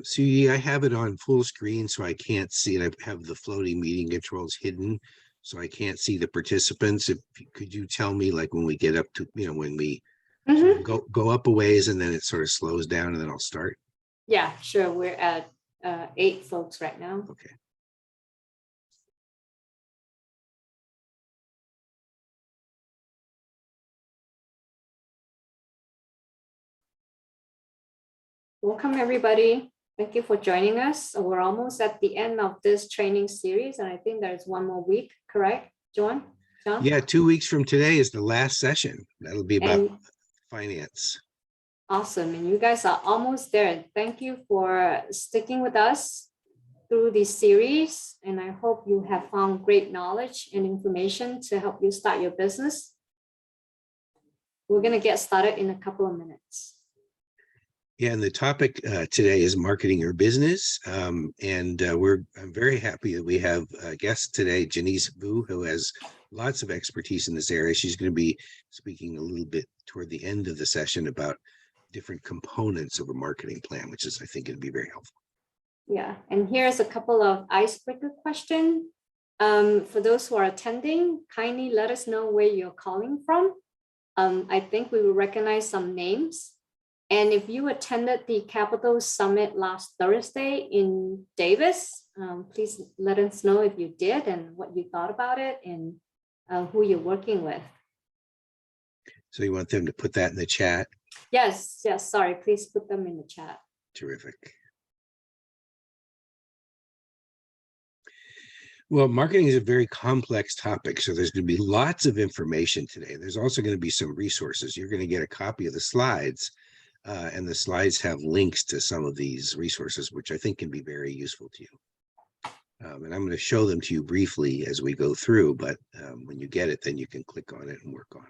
See, I have it on full screen, so I can't see it. I have the floating meeting controls hidden, so I can't see the participants. Could you tell me, like, when we get up to, when we sort of go up a ways and then it sort of slows down and then I'll start? Yeah, sure. We're at 8 folks right now. Okay. Welcome, everybody. Thank you for joining us. We're almost at the end of this training series, and I think there's one more week, correct, John? Yeah, 2 weeks from today is the last session. That'll be about finance. Awesome. And you guys are almost there. Thank you for sticking with us through this series. And I hope you have found great knowledge and information to help you start your business. We're going to get started in a couple of minutes. Yeah, and the topic today is marketing your business. I'm very happy that we have a guest today, Janice Vu, who has lots of expertise in this area. She's going to be speaking a little bit toward the end of the session about different components of a marketing plan, which is, I think, going to be very helpful. Yeah, and here's a couple of icebreaker questions. For those who are attending, kindly let us know where you're calling from. I think we will recognize some names. And if you attended the Capital Summit last Thursday in Davis, please let us know if you did and what you thought about it and who you're working with. So you want them to put that in the chat? Yes, sorry, please put them in the chat. Terrific. Well, marketing is a very complex topic, so there's going to be lots of information today. There's also going to be some resources. You're going to get a copy of the slides, and the slides have links to some of these resources, which I think can be very useful to you. And I'm going to show them to you briefly as we go through, but when you get it, then you can click on it and work on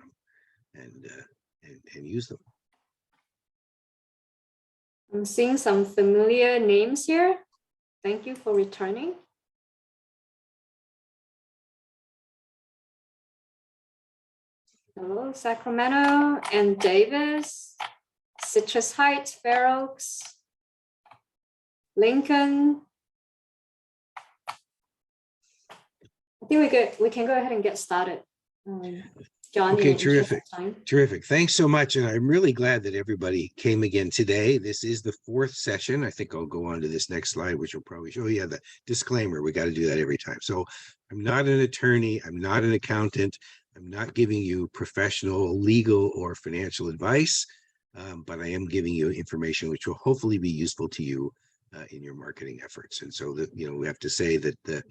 them and use them. I'm seeing some familiar names here. Thank you for returning. Hello, Sacramento and Davis, Citrus Heights, Fair Oaks, Lincoln. I think we can go ahead and get started. John, okay, terrific. Thanks so much. And I'm really glad that everybody came again today. This is the 4th session. I think I'll go on to this next slide, which will probably show you the disclaimer. We got to do that every time. So I'm not an attorney. I'm not an accountant. I'm not giving you professional, legal, or financial advice, but I am giving you information which will hopefully be useful to you in your marketing efforts. And so that, we have to say that the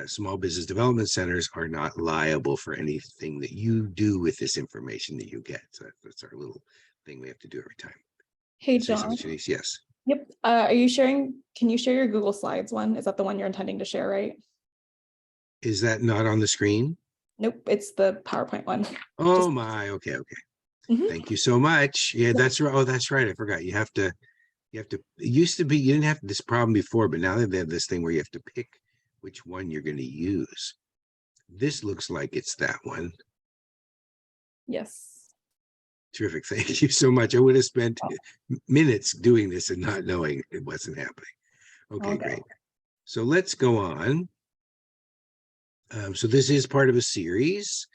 small business development centers are not liable for anything that you do with this information that you get. So that's our little thing we have to do every time. Hey, John. Yes. Yep. Are you sharing? Can you share your Google Slides one? Is that the one you're intending to share, right? Is that not on the screen? Nope, it's the PowerPoint one. Oh my, okay. Thank you so much. Yeah, that's right. Oh, that's right. I forgot. You have to, it used to be, you didn't have this problem before, but now they have this thing where you have to pick which one you're going to use. This looks like it's that one. Yes. Terrific. Thank you so much. I would have spent minutes doing this and not knowing it wasn't happening. Okay, great. So let's go on. So this is part of a series,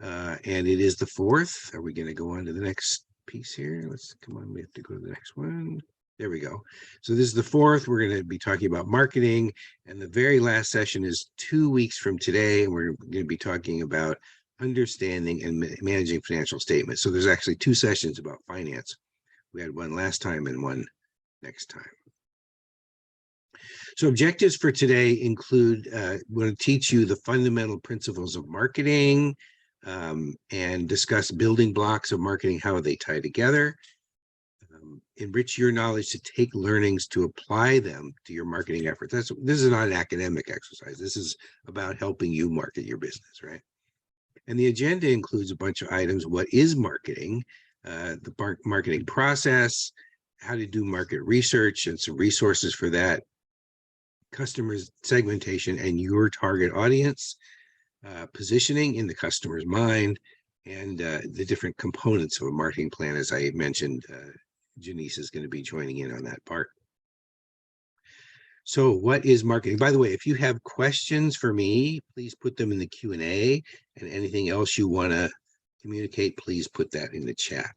and it is the 4th. Are we going to go on to the next piece here? Let's come on. We have to go to the next one. There we go. So this is the 4th. We're going to be talking about marketing, and the very last session is 2 weeks from today, and we're going to be talking about understanding and managing financial statements. So there's actually 2 sessions about finance. We had one last time and one next time. So objectives for today include, we're going to teach you the fundamental principles of marketing and discuss building blocks of marketing, how they tie together. Enrich your knowledge to take learnings to apply them to your marketing efforts. This is not an academic exercise. This is about helping you market your business, right? And the agenda includes a bunch of items. What is marketing? The marketing process, how to do market research and some resources for that, customer segmentation and your target audience, positioning in the customer's mind, and the different components of a marketing plan. As I mentioned, Janice is going to be joining in on that part. So what is marketing? By the way, if you have questions for me, please put them in the Q&A, and anything else you want to communicate, please put that in the chat.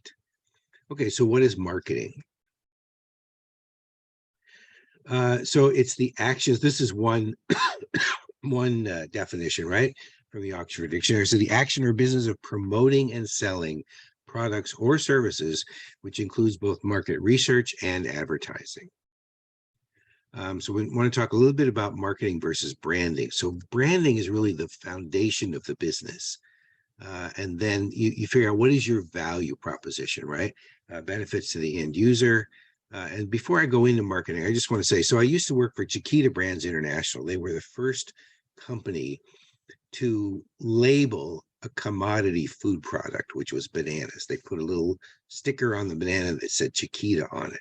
Okay, so what is marketing? So it's the actions. This is one definition, right, from the Oxford Dictionary. So the action or business of promoting and selling products or services, which includes both market research and advertising. So we want to talk a little bit about marketing versus branding. So branding is really the foundation of the business. And then you figure out what is your value proposition, right? Benefits to the end user. And before I go into marketing, I just want to say, so I used to work for Chiquita Brands International. They were the first company to label a commodity food product, which was bananas. They put a little sticker on the banana that said Chiquita on it.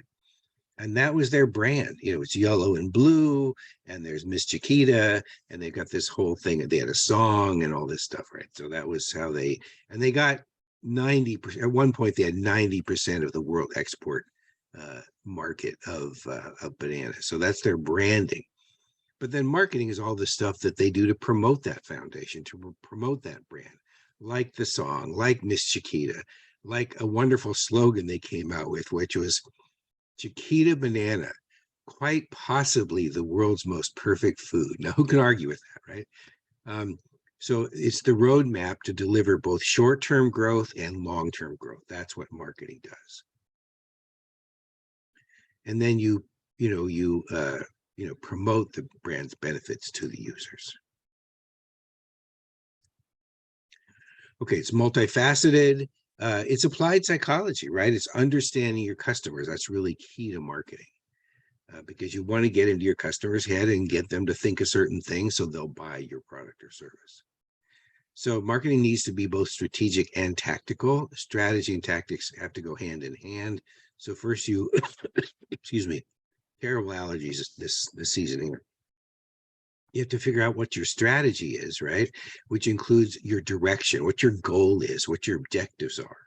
And that was their brand. You know, it's yellow and blue, and there's Miss Chiquita, and they've got this whole thing. They had a song and all this stuff, right? So that was how they got 90%. At one point, they had 90% of the world export market of bananas. So that's their branding. But then marketing is all the stuff that they do to promote that foundation, to promote that brand, like the song, like Miss Chiquita, like a wonderful slogan they came out with, which was Chiquita banana, quite possibly the world's most perfect food. Now, who can argue with that, right? So it's the roadmap to deliver both short-term growth and long-term growth. That's what marketing does. And then you promote the brand's benefits to the users. Okay, it's multifaceted. It's applied psychology, right? It's understanding your customers. That's really key to marketing, because you want to get into your customer's head and get them to think a certain thing so they'll buy your product or service. So marketing needs to be both strategic and tactical. Strategy and tactics have to go hand in hand. So first you, excuse me, terrible allergies this season here. You have to figure out what your strategy is, right? Which includes your direction, what your goal is, what your objectives are.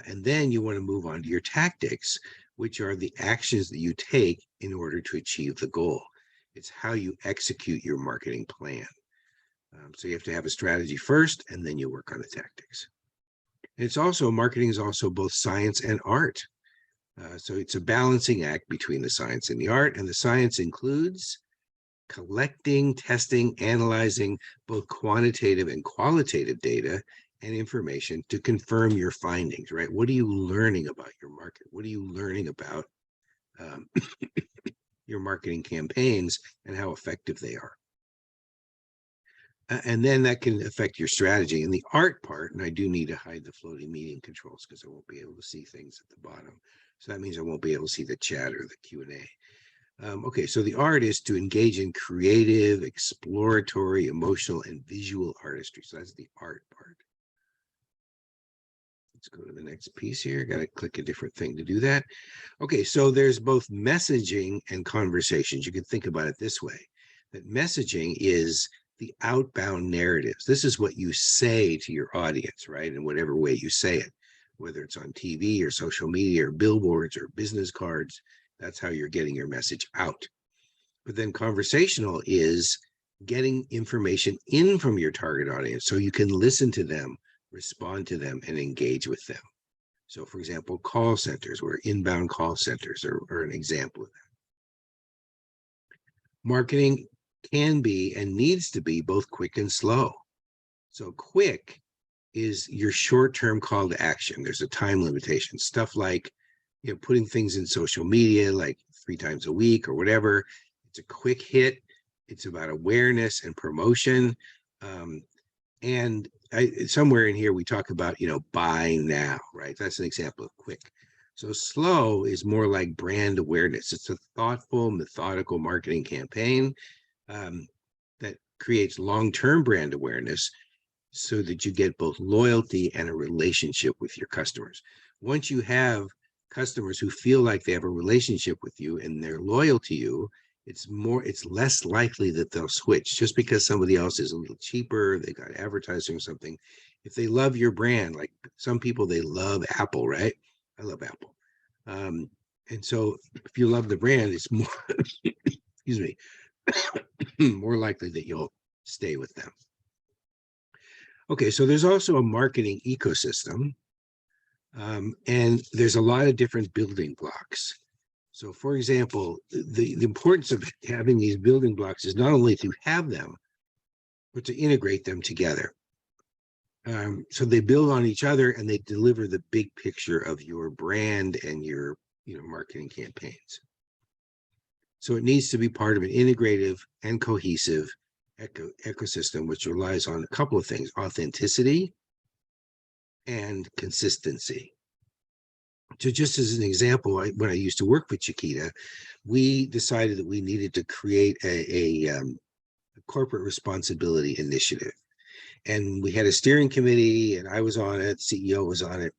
And then you want to move on to your tactics, which are the actions that you take in order to achieve the goal. It's how you execute your marketing plan. So you have to have a strategy first, and then you work on the tactics. And it's also, marketing is also both science and art. So it's a balancing act between the science and the art, and the science includes collecting, testing, analyzing both quantitative and qualitative data and information to confirm your findings, right? What are you learning about your market? What are you learning about your marketing campaigns and how effective they are? And then that can affect your strategy. And the art part, and I do need to hide the floating meeting controls because I won't be able to see things at the bottom. So that means I won't be able to see the chat or the Q&A. Okay, so the art is to engage in creative, exploratory, emotional, and visual artistry. So that's the art part. Let's go to the next piece here. Got to click a different thing to do that. Okay, so there's both messaging and conversations. You can think about it this way, that messaging is the outbound narratives. This is what you say to your audience, right? In whatever way you say it, whether it's on TV or social media or billboards or business cards. That's how you're getting your message out. But then conversational is getting information in from your target audience so you can listen to them, respond to them, and engage with them. So for example, call centers, where inbound call centers are an example of that. Marketing can be and needs to be both quick and slow. So quick is your short-term call to action. There's a time limitation. Stuff like, you know, putting things in social media like 3 times a week or whatever. It's a quick hit. It's about awareness and promotion. And somewhere in here we talk about, you know, buy now, right? That's an example of quick. So slow is more like brand awareness. It's a thoughtful, methodical marketing campaign that creates long-term brand awareness so that you get both loyalty and a relationship with your customers. Once you have customers who feel like they have a relationship with you and they're loyal to you, it's less likely that they'll switch just because somebody else is a little cheaper, they got advertising or something. If they love your brand, like some people, they love Apple, right? I love Apple. And so if you love the brand, it's more excuse me, more likely that you'll stay with them. Okay, so there's also a marketing ecosystem, and there's a lot of different building blocks. So for example, the importance of having these building blocks is not only to have them, but to integrate them together. So they build on each other and they deliver the big picture of your brand and your marketing campaigns. So it needs to be part of an integrative and cohesive ecosystem, which relies on a couple of things: authenticity and consistency. So just as an example, when I used to work with Chiquita, we decided that we needed to create a corporate responsibility initiative. And we had a steering committee and I was on it, CEO was on it.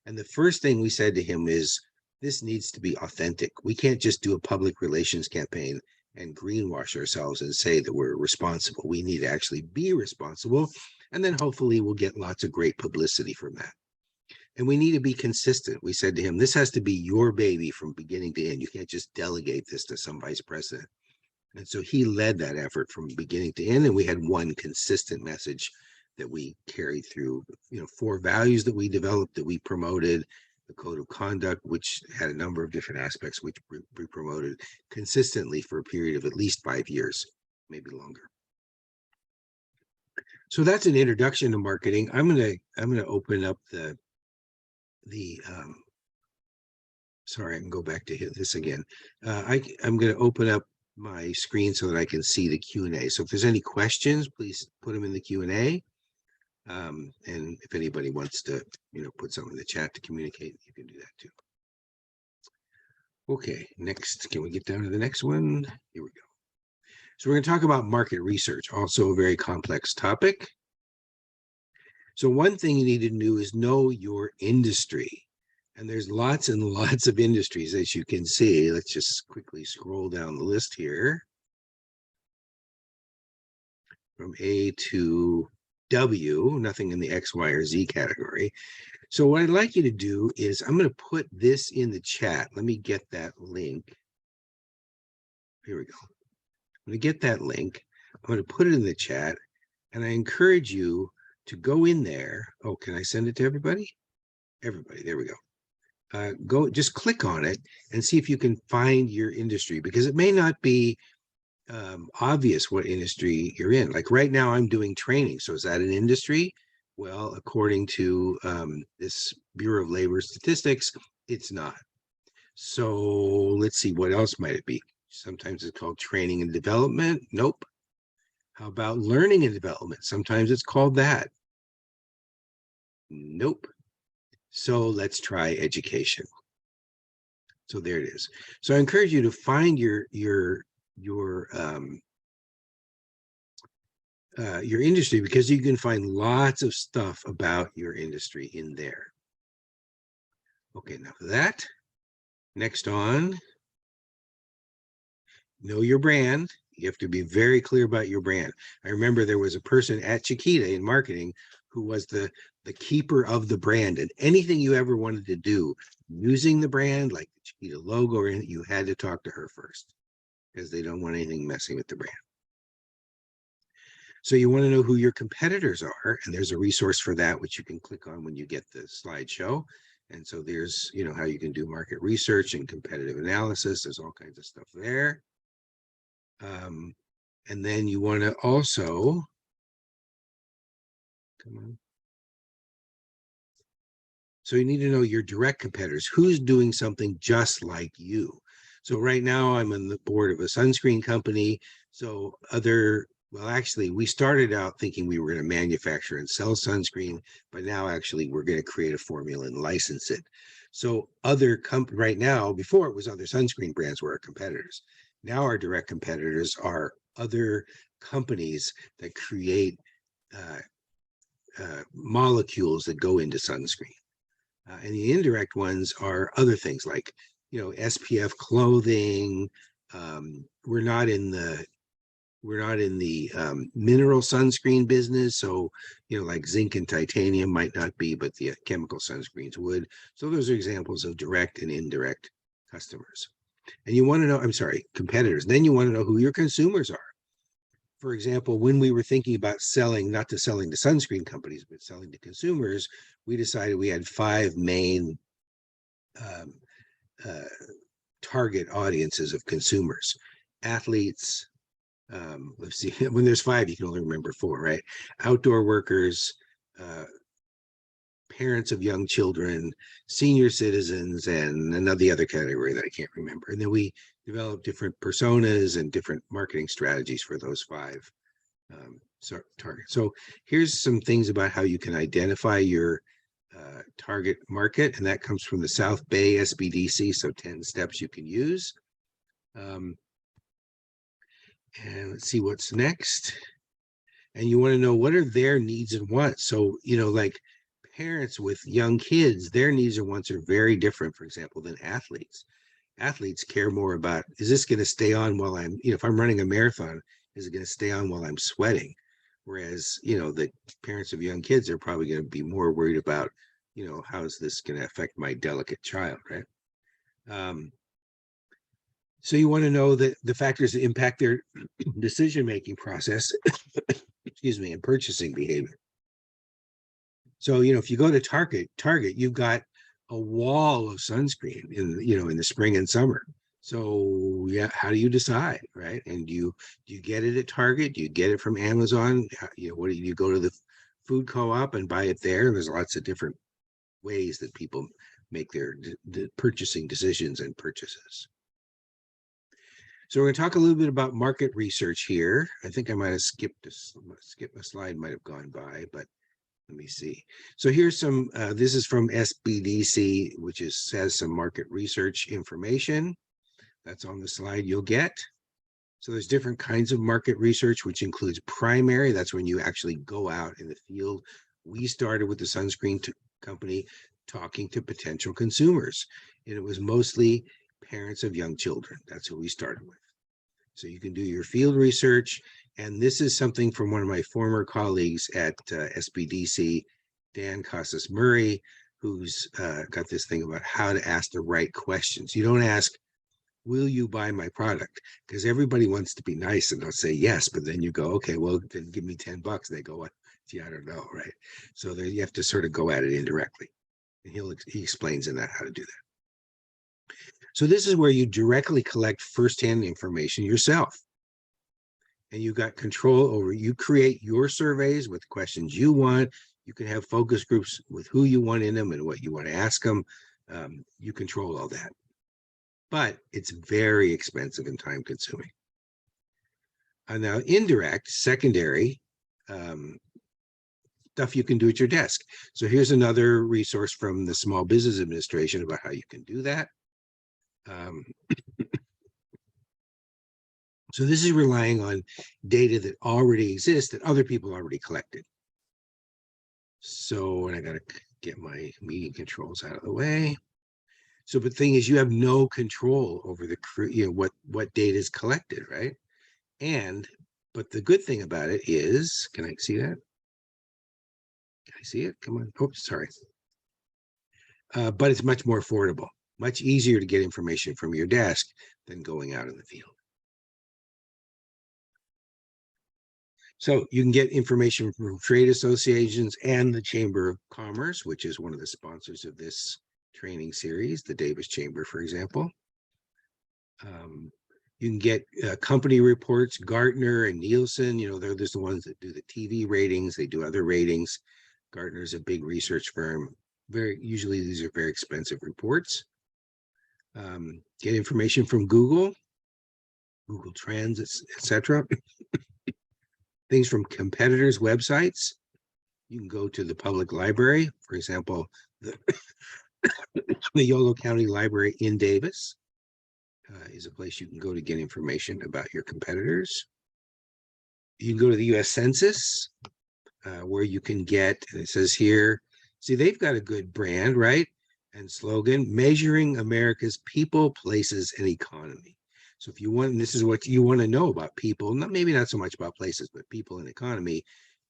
And the first thing we said to him is, this needs to be authentic. We can't just do a public relations campaign and greenwash ourselves and say that we're responsible. We need to actually be responsible. And then hopefully we'll get lots of great publicity from that. And we need to be consistent. We said to him, this has to be your baby from beginning to end. You can't just delegate this to some vice president. And so he led that effort from beginning to end. And we had one consistent message that we carried through, 4 values that we developed, that we promoted, the code of conduct, which had a number of different aspects, which we promoted consistently for a period of at least 5 years, maybe longer. So that's an introduction to marketing. I'm gonna open up sorry, I can go back to this again. I'm going to open up my screen so that I can see the Q&A. So if there's any questions, please put them in the Q&A. And if anybody wants to, put something in the chat to communicate, you can do that too. Okay, next, can we get down to the next one? Here we go. So we're going to talk about market research, also a very complex topic. So one thing you need to do is know your industry. And there's lots and lots of industries, as you can see. Let's just quickly scroll down the list here. From A to W, nothing in the X, Y, or Z category. So what I'd like you to do is I'm going to put this in the chat. Let me get that link. Here we go. I'm going to get that link. I'm going to put it in the chat. And I encourage you to go in there. Oh, can I send it to everybody? Everybody, there we go. Just click on it and see if you can find your industry, because it may not be obvious what industry you're in. Like right now I'm doing training. So is that an industry? Well, according to this Bureau of Labor Statistics, it's not. So let's see, what else might it be? Sometimes it's called training and development. Nope. How about learning and development? Sometimes it's called that. Nope. So let's try education. So there it is. So I encourage you to find your industry, because you can find lots of stuff about your industry in there. Okay, enough of that. Next on, know your brand. You have to be very clear about your brand. I remember there was a person at Chiquita in marketing who was the keeper of the brand, and anything you ever wanted to do using the brand, like the Chiquita logo or anything, you had to talk to her first, because they don't want anything messing with the brand. So you want to know who your competitors are, and there's a resource for that, which you can click on when you get the slideshow. And so there's, how you can do market research and competitive analysis. There's all kinds of stuff there. And then you want to also, come on. So you need to know your direct competitors, who's doing something just like you. So right now I'm on the board of a sunscreen company. So well, actually, we started out thinking we were going to manufacture and sell sunscreen, but now actually we're going to create a formula and license it. So right now, before it was other sunscreen brands were our competitors. Now our direct competitors are other companies that create molecules that go into sunscreen. And the indirect ones are other things like, SPF clothing. We're not in the mineral sunscreen business. So, like zinc and titanium might not be, but the chemical sunscreens would. So those are examples of direct and indirect customers. And you want to know, I'm sorry, competitors. Then you want to know who your consumers are. For example, when we were thinking about selling, not to selling to sunscreen companies, but selling to consumers, we decided we had 5 main target audiences of consumers: athletes. Let's see, when there's 5, you can only remember 4, right? Outdoor workers, parents of young children, senior citizens, and another other category that I can't remember. And then we developed different personas and different marketing strategies for those 5 targets. So here's some things about how you can identify your target market, and that comes from the South Bay SBDC. So 10 steps you can use. And let's see what's next. And you want to know what are their needs and wants. So, like parents with young kids, their needs and wants are very different, for example, than athletes. Athletes care more about, is this going to stay on while I'm, if I'm running a marathon, is it going to stay on while I'm sweating? Whereas, the parents of young kids are probably going to be more worried about, how is this going to affect my delicate child, right? So you want to know that the factors that impact their decision-making process, excuse me, and purchasing behavior. So, if you go to Target, you've got a wall of sunscreen in the spring and summer. So yeah, how do you decide, right? And do you get it at Target? Do you get it from Amazon? What do you go to the food co-op and buy it there? There's lots of different ways that people make their purchasing decisions and purchases. So we're going to talk a little bit about market research here. I think I might have skipped a slide, might have gone by, but let me see. So here's some, this is from SBDC, which has some market research information. That's on the slide you'll get. So there's different kinds of market research, which includes primary. That's when you actually go out in the field. We started with the sunscreen company talking to potential consumers, and it was mostly parents of young children. That's who we started with. So you can do your field research. And this is something from one of my former colleagues at SBDC, Dan Casas Murray, who's got this thing about how to ask the right questions. You don't ask, will you buy my product? Because everybody wants to be nice and they'll say yes, but then you go, okay, well, then give me $10. They go, what? Gee, I don't know, right? So there, you have to sort of go at it indirectly. And he explains in that how to do that. So this is where you directly collect firsthand information yourself. And you got control over, you create your surveys with questions you want. You can have focus groups with who you want in them and what you want to ask them. You control all that. But it's very expensive and time consuming. And now indirect, secondary stuff you can do at your desk. So here's another resource from the Small Business Administration about how you can do that. So this is relying on data that already exists that other people already collected. So, and I got to get my meeting controls out of the way. So, but the thing is, you have no control over the, what data is collected, right? But the good thing about it is, can I see that? Can I see it? Come on. Oh, sorry. But it's much more affordable, much easier to get information from your desk than going out in the field. So you can get information from trade associations and the Chamber of Commerce, which is one of the sponsors of this training series, the Davis Chamber, for example. You can get company reports, Gartner and Nielsen, they're just the ones that do the TV ratings. They do other ratings. Gartner is a big research firm. Usually these are very expensive reports. Get information from Google Trends, etc. Things from competitors' websites. You can go to the public library, for example, the Yolo County Library in Davis is a place you can go to get information about your competitors. You can go to the U.S. Census, where you can get, and it says here, see, they've got a good brand, right? And slogan, measuring America's people, places, and economy. So if you want, and this is what you want to know about people, maybe not so much about places, but people and economy,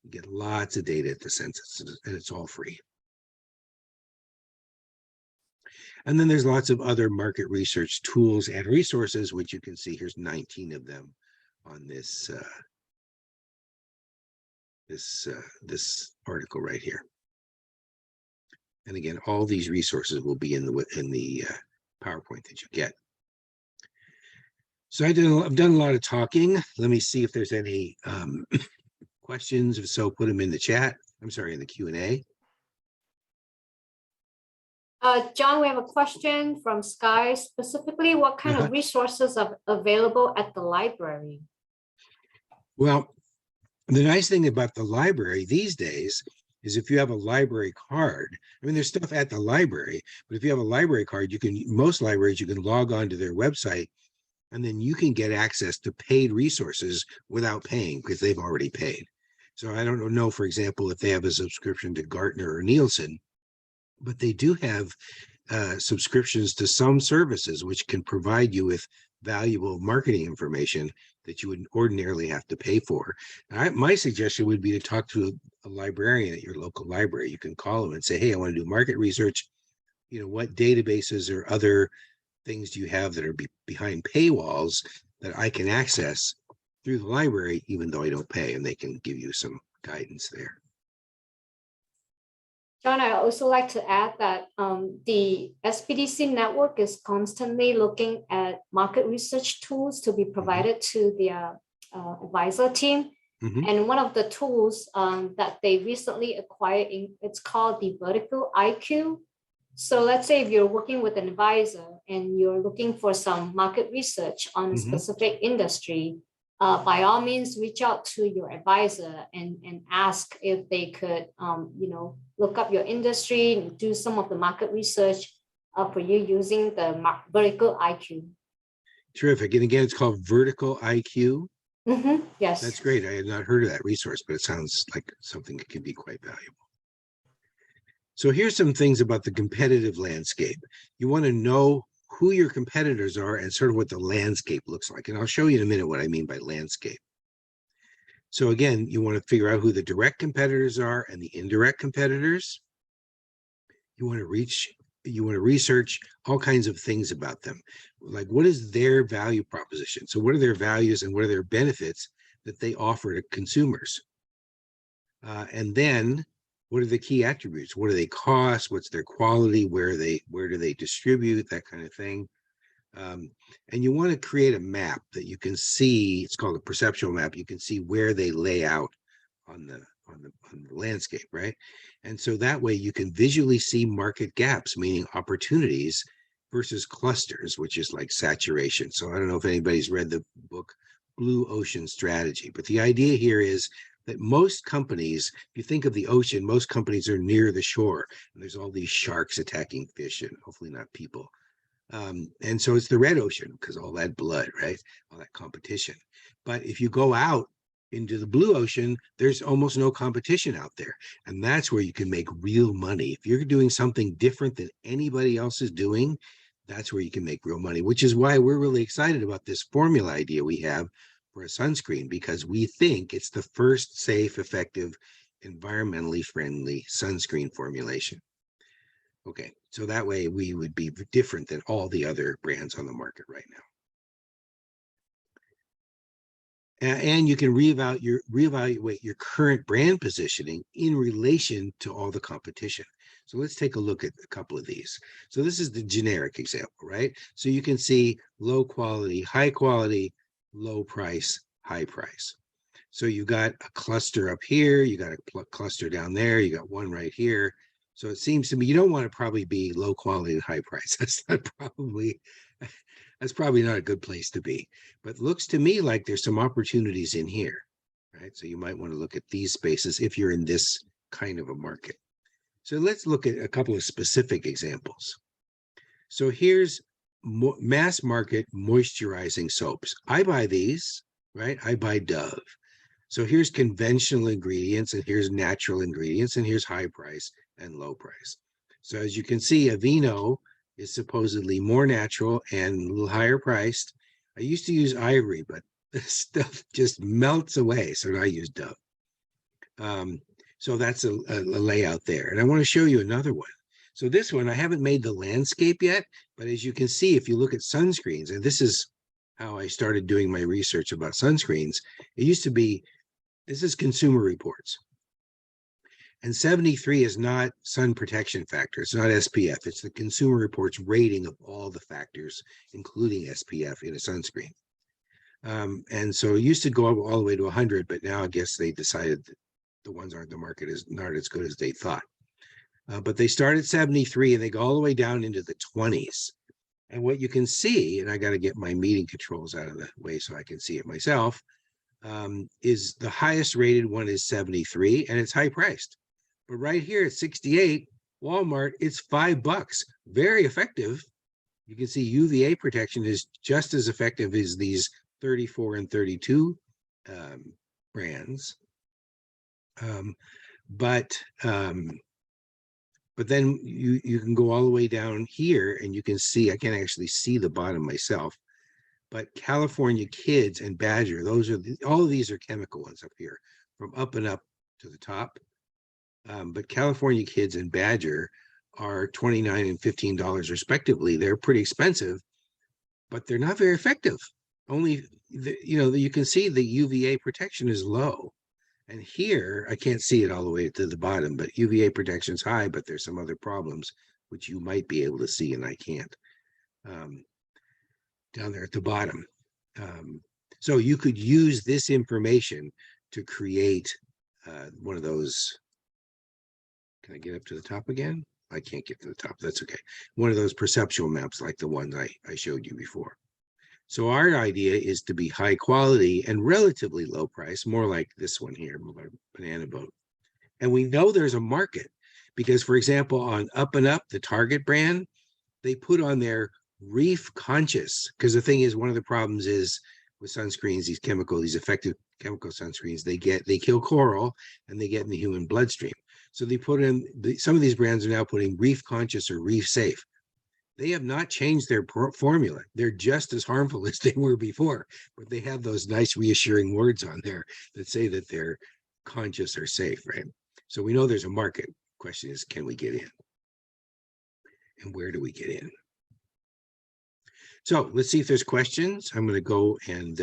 you get lots of data at the census, and it's all free. And then there's lots of other market research tools and resources, which you can see here's 19 of them on this this article right here. And again, all these resources will be in the PowerPoint that you get. So I've done a lot of talking. Let me see if there's any questions. If so, put them in the chat. I'm sorry, in the Q&A. John, we have a question from Sky. Specifically, what kind of resources are available at the library? Well, the nice thing about the library these days is if you have a library card, I mean, there's stuff at the library, but if you have a library card, most libraries, you can log on to their website and then you can get access to paid resources without paying because they've already paid. So I don't know, for example, if they have a subscription to Gartner or Nielsen, but they do have subscriptions to some services which can provide you with valuable marketing information that you would ordinarily have to pay for. My suggestion would be to talk to a librarian at your local library. You can call them and say, hey, I want to do market research. You know, what databases or other things do you have that are behind paywalls that I can access through the library, even though I don't pay, and they can give you some guidance there. John, I also like to add that the SBDC network is constantly looking at market research tools to be provided to their advisor team. And one of the tools that they recently acquired, it's called the Vertical IQ. So let's say if you're working with an advisor and you're looking for some market research on a specific industry, by all means, reach out to your advisor and ask if they could, look up your industry and do some of the market research for you using the Vertical IQ. Terrific. And again, it's called Vertical IQ. Yes. That's great. I had not heard of that resource, but it sounds like something that can be quite valuable. So here's some things about the competitive landscape. You want to know who your competitors are and sort of what the landscape looks like. And I'll show you in a minute what I mean by landscape. So again, you want to figure out who the direct competitors are and the indirect competitors. You want to research all kinds of things about them. Like, what is their value proposition? So what are their values and what are their benefits that they offer to consumers? And then what are the key attributes? What do they cost? What's their quality? Where do they distribute? That kind of thing. And you want to create a map that you can see. It's called a perceptual map. You can see where they lay out on the landscape, right? And so that way you can visually see market gaps, meaning opportunities, versus clusters, which is like saturation. So I don't know if anybody's read the book Blue Ocean Strategy, but the idea here is that most companies, if you think of the ocean, most companies are near the shore, and there's all these sharks attacking fish and hopefully not people. And so it's the red ocean because all that blood, right? All that competition. But if you go out into the blue ocean, there's almost no competition out there. And that's where you can make real money. If you're doing something different than anybody else is doing, that's where you can make real money, which is why we're really excited about this formula idea we have for a sunscreen, because we think it's the first safe, effective, environmentally friendly sunscreen formulation. Okay, so that way we would be different than all the other brands on the market right now. And you can reevaluate your current brand positioning in relation to all the competition. So let's take a look at a couple of these. So this is the generic example, right? So you can see low quality, high quality, low price, high price. So you got a cluster up here, you got a cluster down there, you got one right here. So it seems to me you don't want to probably be low quality and high price. That's probably not a good place to be. But looks to me like there's some opportunities in here, right? So you might want to look at these spaces if you're in this kind of a market. So let's look at a couple of specific examples. So here's mass market moisturizing soaps. I buy these, right? I buy Dove. So here's conventional ingredients, and here's natural ingredients, and here's high price and low price. So as you can see, Aveeno is supposedly more natural and a little higher priced. I used to use Ivory, but this stuff just melts away. So I use Dove. So that's a layout there. And I want to show you another one. So this one, I haven't made the landscape yet, but as you can see, if you look at sunscreens, and this is how I started doing my research about sunscreens, it used to be, this is Consumer Reports. And 73 is not sun protection factor. It's not SPF. It's the Consumer Reports rating of all the factors, including SPF in a sunscreen. And so it used to go up all the way to 100, but now I guess they decided that the ones aren't, the market is not as good as they thought. But they start at 73 and they go all the way down into the 20s. And what you can see, and I got to get my meeting controls out of the way so I can see it myself, is the highest rated one is 73 and it's high priced. But right here at 68, Walmart, it's $5. Very effective. You can see UVA protection is just as effective as these 34 and 32 brands. But then you can go all the way down here and you can see, I can't actually see the bottom myself, but California Kids and Badger, those are all of these are chemical ones up here from up and up to the top. But California Kids and Badger are $29 and $15 respectively. They're pretty expensive, but they're not very effective. Only, you can see the UVA protection is low. And here, I can't see it all the way to the bottom, but UVA protection is high, but there's some other problems which you might be able to see and I can't. Down there at the bottom. So you could use this information to create one of those. Can I get up to the top again? I can't get to the top. That's okay. One of those perceptual maps like the ones I showed you before. So our idea is to be high quality and relatively low price, more like this one here, Banana Boat. And we know there's a market because, for example, on Up and Up, the Target brand, they put on their reef conscious, because the thing is, one of the problems is with sunscreens, these effective chemical sunscreens, they kill coral and they get in the human bloodstream. So they put in, some of these brands are now putting reef conscious or reef safe. They have not changed their formula. They're just as harmful as they were before, but they have those nice reassuring words on there that say that they're conscious or safe, right? So we know there's a market. Question is, can we get in? And where do we get in? So let's see if there's questions. I'm going to go and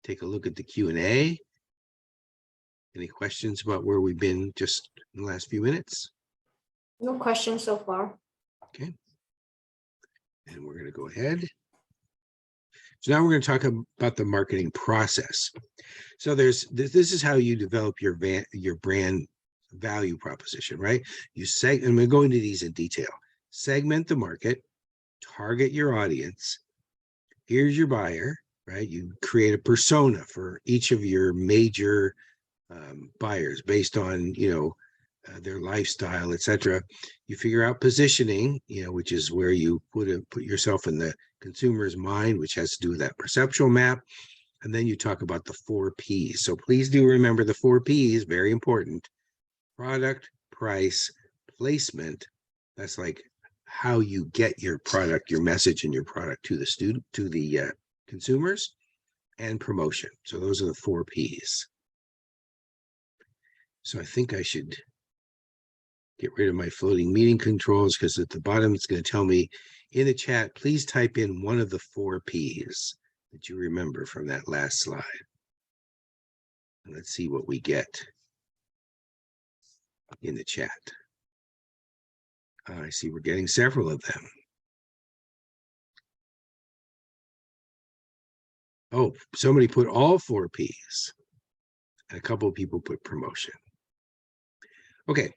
take a look at the Q&A. Any questions about where we've been just in the last few minutes? No questions so far. Okay. And we're going to go ahead. So now we're going to talk about the marketing process. So this is how you develop your brand value proposition, right? I'm going to go into these in detail. Segment the market, target your audience. Here's your buyer, right? You create a persona for each of your major buyers based on, their lifestyle, etc. You figure out positioning, which is where you put yourself in the consumer's mind, which has to do with that perceptual map. And then you talk about the 4 Ps. So please do remember the 4 Ps, very important. Product, price, placement. That's like how you get your product, your message and your product to the consumers, and promotion. So those are the 4 Ps. So I think I should get rid of my floating meeting controls, because at the bottom, it's going to tell me in the chat, please type in one of the 4 Ps that you remember from that last slide. And let's see what we get in the chat. I see we're getting several of them. Oh, somebody put all 4 Ps. And a couple of people put promotion. Okay.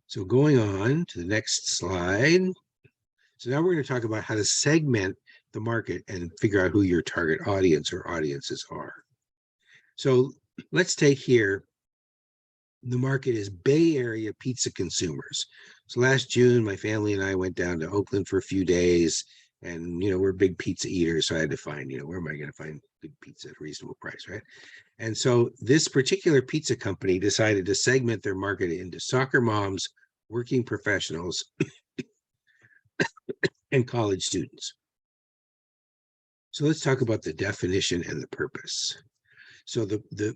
So going on to the next slide. So now we're going to talk about how to segment the market and figure out who your target audience or audiences are. So let's take here, the market is Bay Area pizza consumers. So last June, my family and I went down to Oakland for a few days, and we're big pizza eaters, so I had to find, where am I going to find good pizza at a reasonable price, right? And so this particular pizza company decided to segment their market into soccer moms, working professionals, and college students. So let's talk about the definition and the purpose. So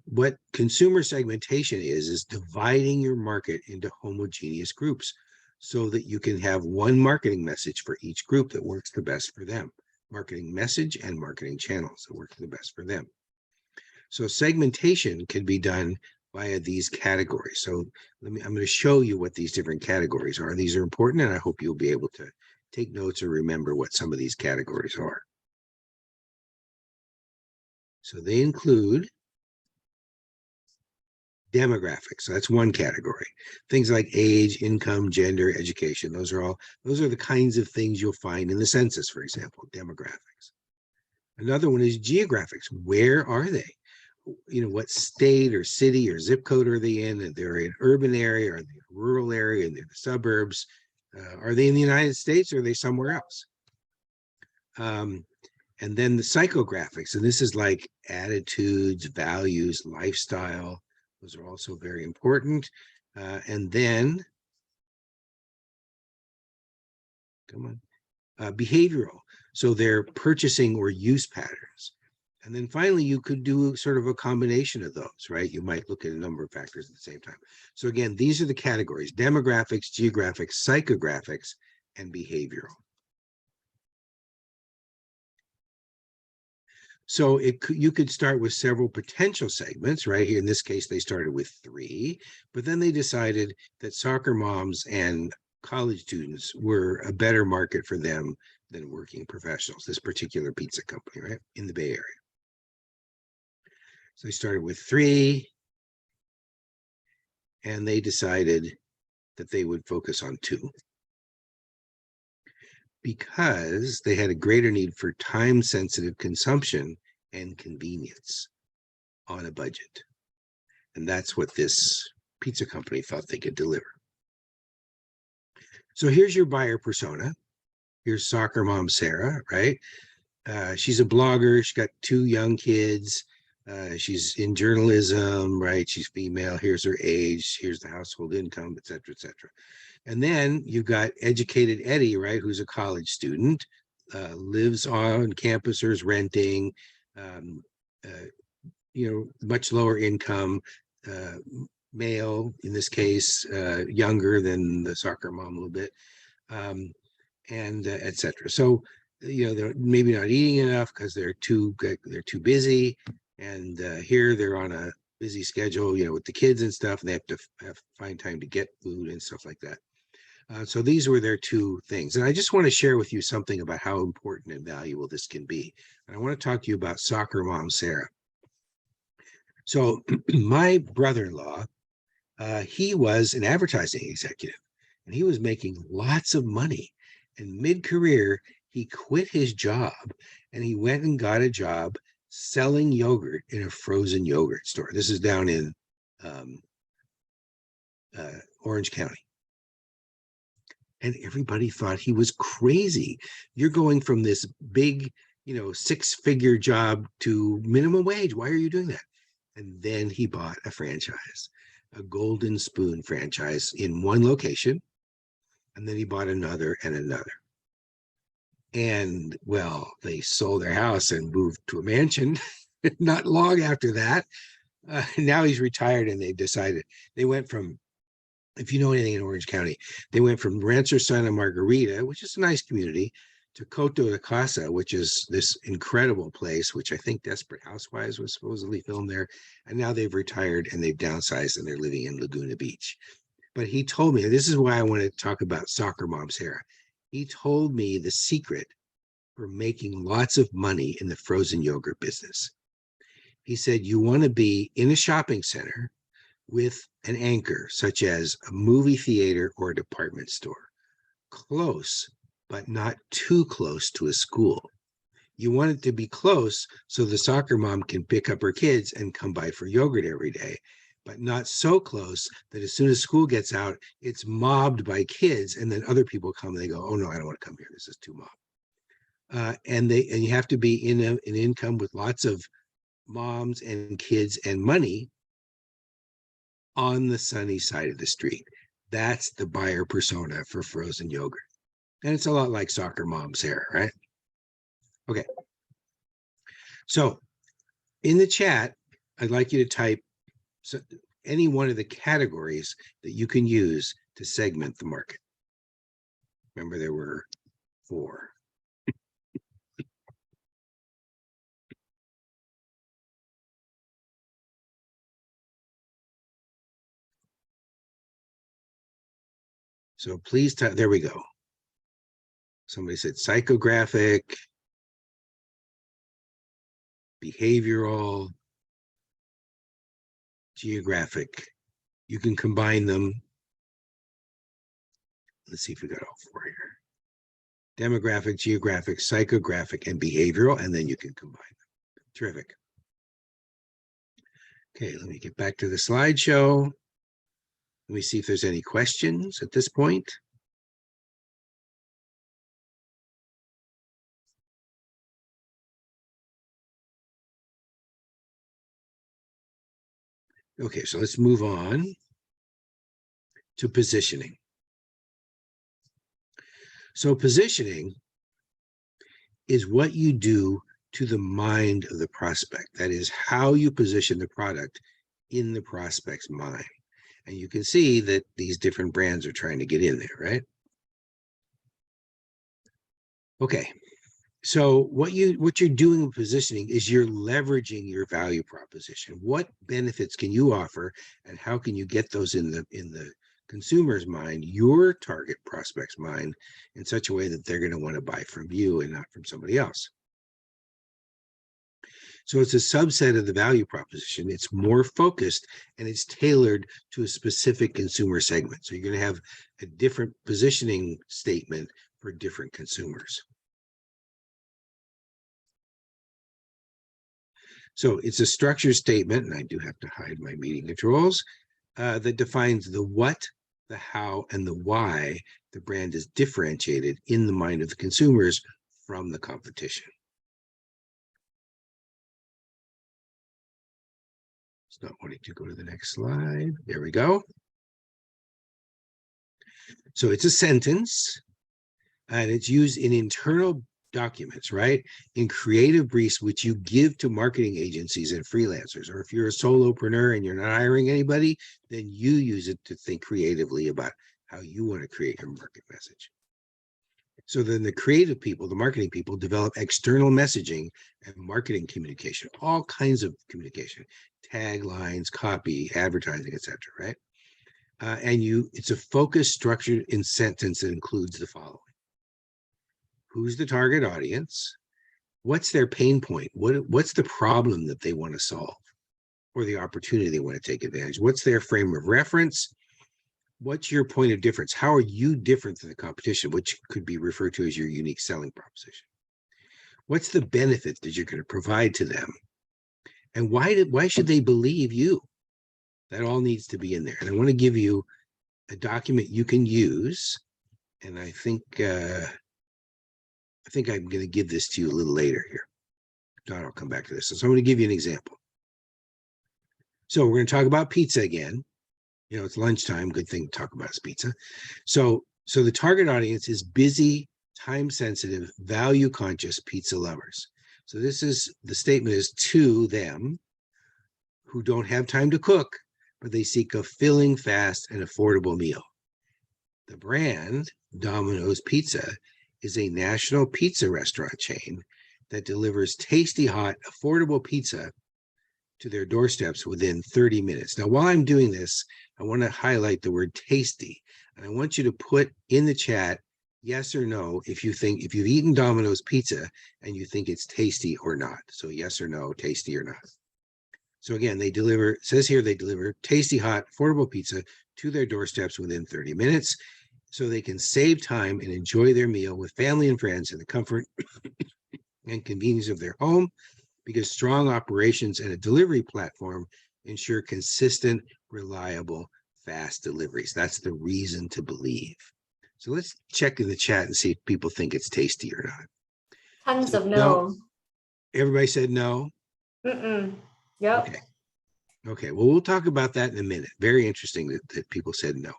what consumer segmentation is dividing your market into homogeneous groups so that you can have one marketing message for each group that works the best for them. Marketing message and marketing channels that work the best for them. So segmentation can be done via these categories. So I'm going to show you what these different categories are. These are important, and I hope you'll be able to take notes or remember what some of these categories are. So they include demographics. So that's one category. Things like age, income, gender, education. Those are the kinds of things you'll find in the census, for example, demographics. Another one is geographics. Where are they? You know, what state or city or zip code are they in? Are they in an urban area? Are they in a rural area? Are they in the suburbs? Are they in the United States or are they somewhere else? And then the psychographics, and this is like attitudes, values, lifestyle. Those are also very important. And then, behavioral. So they're purchasing or use patterns. And then finally, you could do sort of a combination of those, right? You might look at a number of factors at the same time. So again, these are the categories: demographics, geographics, psychographics, and behavioral. So you could start with several potential segments, right? Here in this case, they started with 3, but then they decided that soccer moms and college students were a better market for them than working professionals, this particular pizza company, right, in the Bay Area. So they started with 3, and they decided that they would focus on 2 because they had a greater need for time-sensitive consumption and convenience on a budget. And that's what this pizza company thought they could deliver. So here's your buyer persona. Here's soccer mom Sarah, right? She's a blogger. She's got 2 young kids. She's in journalism, right? She's female. Here's her age. Here's the household income, et cetera, et cetera. And then you've got educated Eddie, right, who's a college student, lives on campus or is renting, you know, much lower income, male in this case, younger than the soccer mom a little bit, and et cetera. So, you know, they're maybe not eating enough because they're too busy, and here they're on a busy schedule, you know, with the kids and stuff, and they have to find time to get food and stuff like that. So these were their 2 things. And I just want to share with you something about how important and valuable this can be. And I want to talk to you about soccer mom Sarah. So my brother-in-law, he was an advertising executive, and he was making lots of money. And mid-career, he quit his job, and he went and got a job selling yogurt in a frozen yogurt store. This is down in Orange County. And everybody thought he was crazy. You're going from this big, you know, 6-figure job to minimum wage. Why are you doing that? And then he bought a franchise, a Golden Spoon franchise in one location. And then he bought another and another. And well, they sold their house and moved to a mansion not long after that. Now he's retired, and they decided they went from, if you know anything in Orange County, they went from Rancho Santa Margarita, which is a nice community, to Coto de Casa, which is this incredible place, which I think Desperate Housewives was supposedly filmed there. And now they've retired and they've downsized and they're living in Laguna Beach. But he told me, and this is why I want to talk about soccer mom Sarah. He told me the secret for making lots of money in the frozen yogurt business. He said, you want to be in a shopping center with an anchor, such as a movie theater or a department store, close, but not too close to a school. You want it to be close so the soccer mom can pick up her kids and come by for yogurt every day, but not so close that as soon as school gets out, it's mobbed by kids, and then other people come and they go, oh no, I don't want to come here. This is too mobbed. And you have to be in an income with lots of moms and kids and money on the sunny side of the street. That's the buyer persona for frozen yogurt. And it's a lot like soccer mom Sarah, right? Okay. So in the chat, I'd like you to type any one of the categories that you can use to segment the market. Remember, there were 4. So please type, there we go. Somebody said psychographic, behavioral, geographic. You can combine them. Let's see if we got all 4 here. Demographic, geographic, psychographic, and behavioral, and then you can combine them. Terrific. Okay, let me get back to the slideshow. Let me see if there's any questions at this point. Okay, so let's move on to positioning. So positioning is what you do to the mind of the prospect. That is how you position the product in the prospect's mind. And you can see that these different brands are trying to get in there, right? Okay, so what you're doing with positioning is you're leveraging your value proposition. What benefits can you offer, and how can you get those in the consumer's mind, your target prospect's mind, in such a way that they're going to want to buy from you and not from somebody else? So it's a subset of the value proposition. It's more focused and it's tailored to a specific consumer segment. So you're going to have a different positioning statement for different consumers. So it's a structured statement, and I do have to hide my meeting controls, that defines the what, the how, and the why the brand is differentiated in the mind of the consumers from the competition. It's not wanting to go to the next slide. There we go. So it's a sentence, and it's used in internal documents, right? In creative briefs, which you give to marketing agencies and freelancers. Or if you're a solopreneur and you're not hiring anybody, then you use it to think creatively about how you want to create your market message. So then the creative people, the marketing people, develop external messaging and marketing communication, all kinds of communication, taglines, copy, advertising, etc. Right? And it's a focused, structured in sentence that includes the following: who's the target audience? What's their pain point? What's the problem that they want to solve, or the opportunity they want to take advantage? What's their frame of reference? What's your point of difference? How are you different than the competition, which could be referred to as your unique selling proposition? What's the benefit that you're going to provide to them? And why should they believe you? That all needs to be in there. And I want to give you a document you can use. And I think I'm going to give this to you a little later here. If not, I'll come back to this. So I'm going to give you an example. So we're going to talk about pizza again. You know, it's lunchtime. Good thing to talk about is pizza. So the target audience is busy, time-sensitive, value-conscious pizza lovers. So this is, the statement is to them who don't have time to cook, but they seek a filling, fast, and affordable meal. The brand, Domino's Pizza, is a national pizza restaurant chain that delivers tasty, hot, affordable pizza to their doorsteps within 30 minutes. Now, while I'm doing this, I want to highlight the word tasty. And I want you to put in the chat, yes or no, if you've eaten Domino's Pizza and you think it's tasty or not. So yes or no, tasty or not. So again, they deliver, it says here, they deliver tasty, hot, affordable pizza to their doorsteps within 30 minutes. So they can save time and enjoy their meal with family and friends in the comfort and convenience of their home, because strong operations and a delivery platform ensure consistent, reliable, fast deliveries. That's the reason to believe. So let's check in the chat and see if people think it's tasty or not. Tons of no. Everybody said no? Yep. Okay. Okay, well, we'll talk about that in a minute. Very interesting that people said no.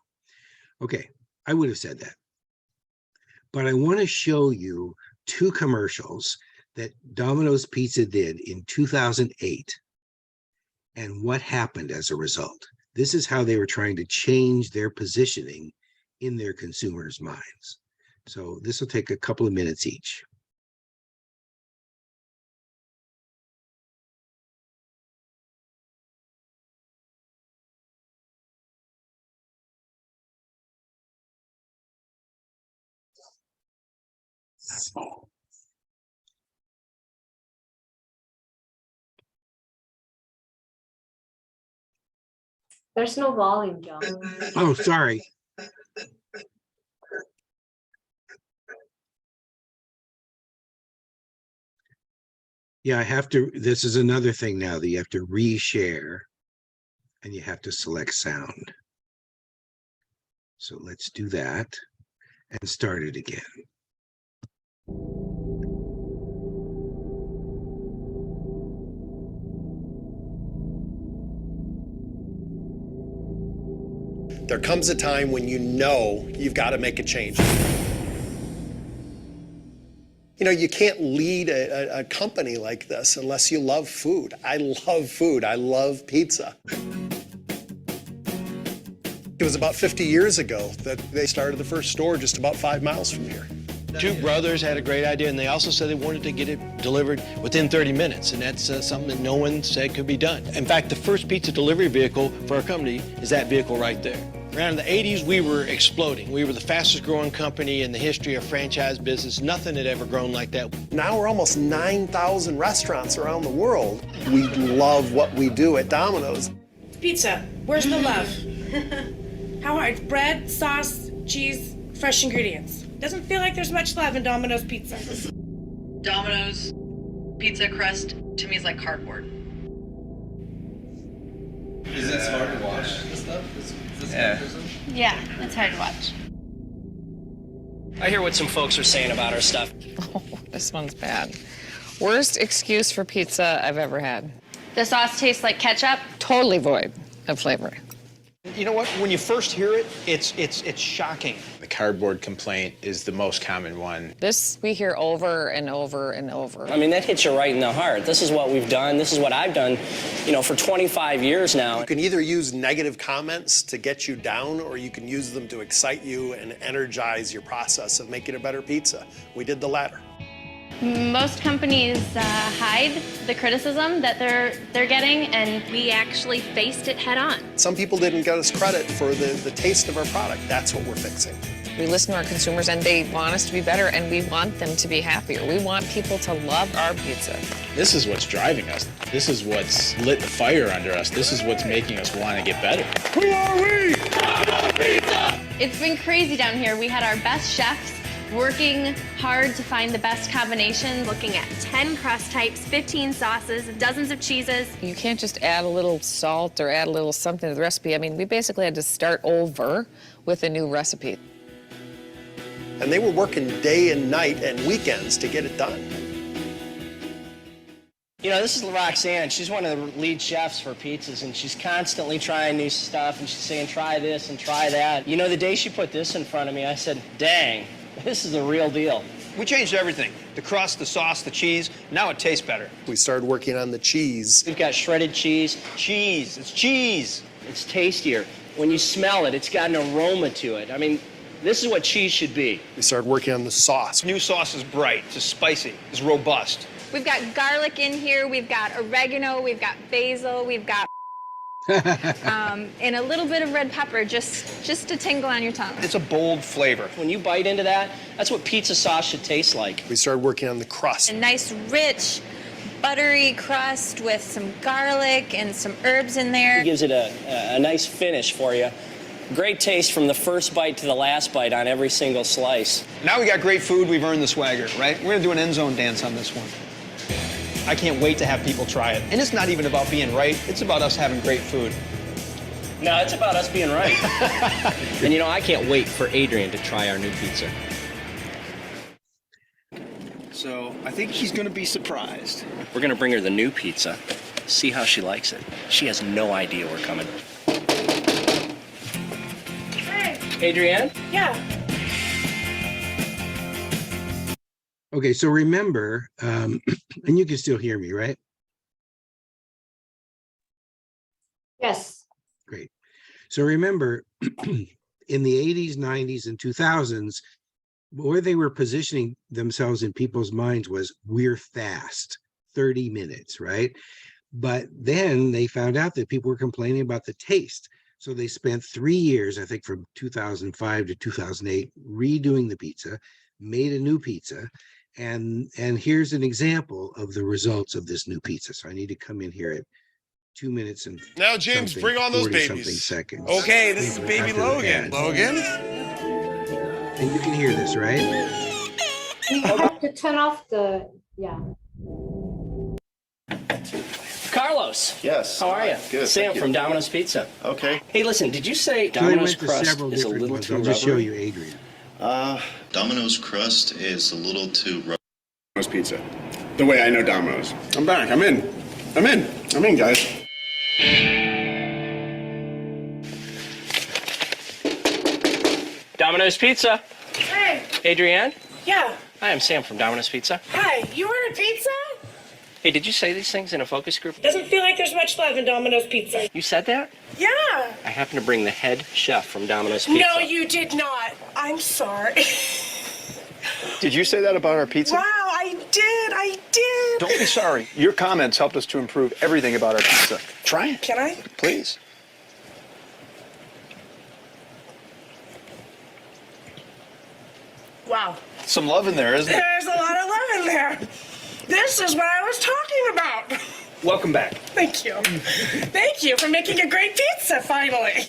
Okay, I would have said that. But I want to show you 2 commercials that Domino's Pizza did in 2008. and what happened as a result. This is how they were trying to change their positioning in their consumers' minds. So this will take a couple of minutes each. There's no volume, John. Oh, sorry. Yeah, I have to, this is another thing now that you have to reshare and you have to select sound. So let's do that and start it again. There comes a time when you know you've got to make a change. You know, you can't lead a company like this unless you love food. I love food. I love pizza. It was about 50 years ago that they started the first store just about 5 miles from here. Two brothers had a great idea, and they also said they wanted to get it delivered within 30 minutes, and that's something that no one said could be done. In fact, the first pizza delivery vehicle for our company is that vehicle right there. Around the 80s, we were exploding. We were the fastest growing company in the history of franchise business. Nothing had ever grown like that. Now we're almost 9,000 restaurants around the world. We love what we do at Domino's. Pizza, where's the love? How hard? Bread, sauce, cheese, fresh ingredients. Doesn't feel like there's much love in Domino's pizza. Domino's pizza crust to me is like cardboard. Is it hard to watch this stuff? Yeah, it's hard to watch. I hear what some folks are saying about our stuff. Oh, this one's bad. Worst excuse for pizza I've ever had. The sauce tastes like ketchup. Totally void of flavor. You know what? When you first hear it, it's shocking. The cardboard complaint is the most common one. This we hear over and over and over. I mean, that hits you right in the heart. This is what we've done. This is what I've done, you know, for 25 years now. You can either use negative comments to get you down, or you can use them to excite you and energize your process of making a better pizza. We did the latter. Most companies hide the criticism that they're getting, and we actually faced it head on. Some people didn't get us credit for the taste of our product. That's what we're fixing. We listen to our consumers and they want us to be better and we want them to be happier. We want people to love our pizza. This is what's driving us. This is what's lit the fire under us. This is what's making us want to get better. Who are we? It's been crazy down here. We had our best chefs working hard to find the best combination, looking at 10 crust types, 15 sauces, dozens of cheeses. You can't just add a little salt or add a little something to the recipe. I mean, we basically had to start over with a new recipe. And they were working day and night and weekends to get it done. You know, this is Roxanne. She's one of the lead chefs for pizzas, and she's constantly trying new stuff, and she's saying, try this and try that. You know, the day she put this in front of me, I said, dang, this is the real deal. We changed everything. The crust, the sauce, the cheese. Now it tastes better. We started working on the cheese. We've got shredded cheese. Cheese, it's cheese. It's tastier. When you smell it, it's got an aroma to it. I mean, this is what cheese should be. We started working on the sauce. New sauce is bright, it's spicy, it's robust. We've got garlic in here, we've got oregano, we've got basil, we've got and a little bit of red pepper just to tingle on your tongue. It's a bold flavor. When you bite into that, that's what pizza sauce should taste like. We started working on the crust. A nice, rich, buttery crust with some garlic and some herbs in there. It gives it a nice finish for you. Great taste from the first bite to the last bite on every single slice. Now we got great food, we've earned the swagger, right? We're gonna do an end zone dance on this one. I can't wait to have people try it. And it's not even about being right, it's about us having great food. No, it's about us being right. And you know, I can't wait for Adrian to try our new pizza. So I think he's gonna be surprised. We're gonna bring her the new pizza, see how she likes it. She has no idea we're coming. Hey. Adrienne? Yeah. Okay, so remember, and you can still hear me, right? Yes. Great. So remember, in the 80s, 90s, and 2000s, where they were positioning themselves in people's minds was we're fast, 30 minutes, right? But then they found out that people were complaining about the taste. So they spent 3 years, I think from 2005 to 2008, redoing the pizza, made a new pizza. And here's an example of the results of this new pizza. So I need to come in here at 2 minutes and Now, James, something, bring on those 40 something babies. seconds. Okay, this is baby After the Logan. ad. Logan? And you can hear this, right? You have to turn off the, yeah. Carlos. Yes. How are you? Good, Sam thank you. from Domino's Pizza. Okay. Hey, listen, did you say So they Domino's went to crust several is a different little ones. too I'll just show rubbery? you Adrian. Domino's crust is a little too rough. Domino's Pizza. The way I know Domino's. I'm back. I'm in. I'm in, guys. Domino's Pizza. Hey, Adrienne? yeah. Hi, I'm Sam from Domino's Pizza. Hi, you ordered pizza? Hey, did you say these things in a focus group? Doesn't feel like there's much love in Domino's Pizza. You said that? Yeah. I happen to bring the head chef from Domino's Pizza. No, you did not. I'm sorry. Did you say that about our pizza? Wow, I did. Don't be sorry. Your comments helped us to improve everything about our pizza. Try it, Can I? please. Wow. Some love in there, isn't it? There's a lot of love in there. This is what I was talking about. Welcome back. Thank you. Thank you for making a great pizza, finally.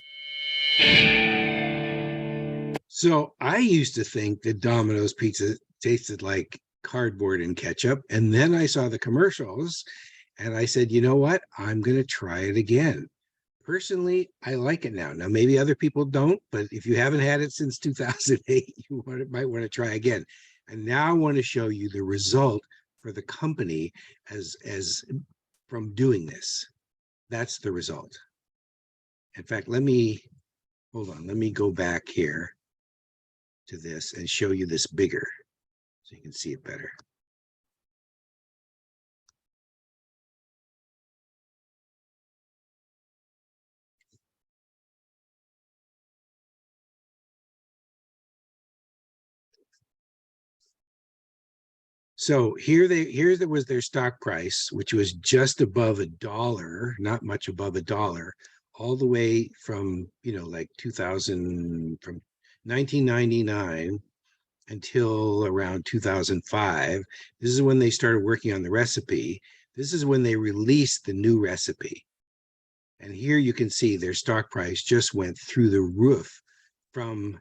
So I used to think that Domino's pizza tasted like cardboard and ketchup. And then I saw the commercials and I said, you know what? I'm going to try it again. Personally, I like it now. Now, maybe other people don't, but if you haven't had it since 2008, you might want to try again. And now I want to show you the result for the company as from doing this. That's the result. In fact, hold on, let me go back here to this and show you this bigger so you can see it better. So here was their stock price, which was just above $1, not much above $1, all the way from, like 2000, from 1999 until around 2005. This is when they started working on the recipe. This is when they released the new recipe. And here you can see their stock price just went through the roof from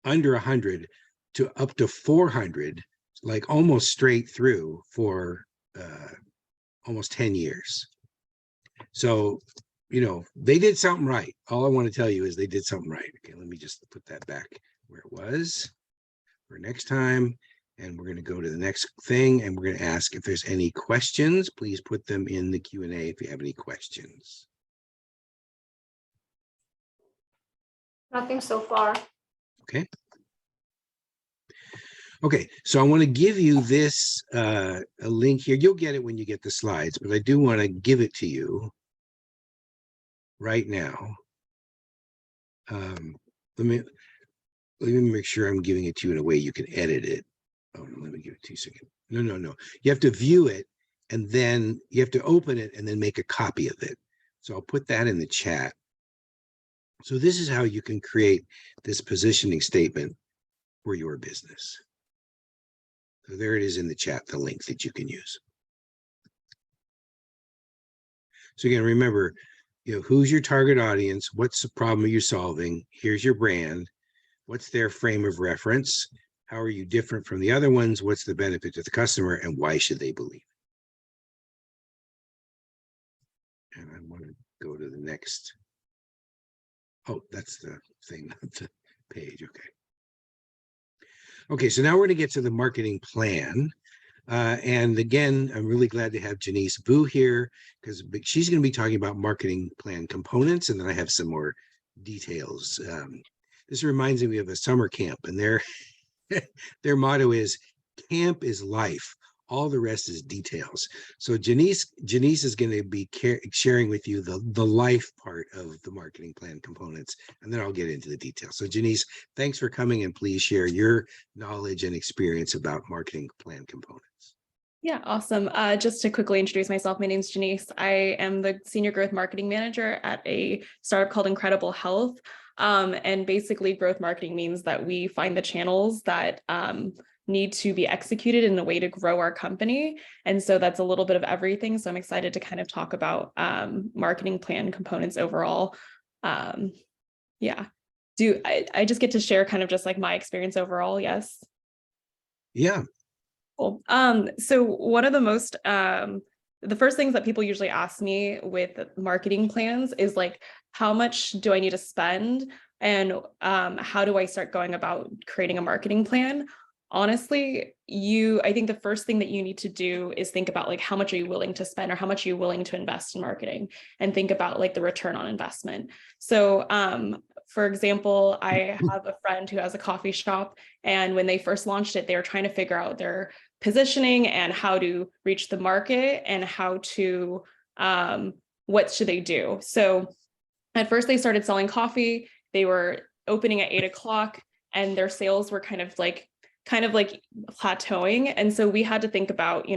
under 100 to up to 400, like almost straight through for almost 10 years. So, they did something right. All I want to tell you is they did something right. Okay, let me just put that back where it was for next time. And we're going to go to the next thing and we're going to ask if there's any questions. Please put them in the Q&A if you have any questions. Nothing so far. Okay. Okay, so I want to give you this a link here. You'll get it when you get the slides, but I do want to give it to you right now. Let me make sure I'm giving it to you in a way you can edit it. Oh, no, let me give it to you a second. No. You have to view it and then you have to open it and then make a copy of it. So I'll put that in the chat. So this is how you can create this positioning statement for your business. So there it is in the chat, the link that you can use. So again, remember, who's your target audience? What's the problem you're solving? Here's your brand. What's their frame of reference? How are you different from the other ones? What's the benefit to the customer and why should they believe? And I want to go to the next. Oh, that's the thing, not the page. Okay. Okay, so now we're going to get to the marketing plan. And again, I'm really glad to have Janice Boo here because she's going to be talking about marketing plan components. And then I have some more details. This reminds me of a summer camp and their motto is camp is life. All the rest is details. So Janice is going to be sharing with you the life part of the marketing plan components, and then I'll get into the details. So Janice, thanks for coming, and please share your knowledge and experience about marketing plan components. Yeah, awesome. Just to quickly introduce myself, my name is Janice. I am the Senior Growth Marketing Manager at a startup called Incredible Health. And basically growth marketing means that we find the channels that need to be executed in a way to grow our company. And so that's a little bit of everything. So I'm excited to kind of talk about marketing plan components overall. Yeah. I just get to share kind of just like my experience overall? Yes. Yeah. Cool. So one of the most, the first things that people usually ask me with marketing plans is like, how much do I need to spend? And how do I start going about creating a marketing plan? Honestly, I think the first thing that you need to do is think about like, how much are you willing to spend, or how much are you willing to invest in marketing, and think about like the return on investment. So, for example, I have a friend who has a coffee shop, and when they first launched it, they were trying to figure out their positioning and how to reach the market and how to, what should they do? So at first they started selling coffee. They were opening at 8 o'clock and their sales were kind of like plateauing. And so we had to think about,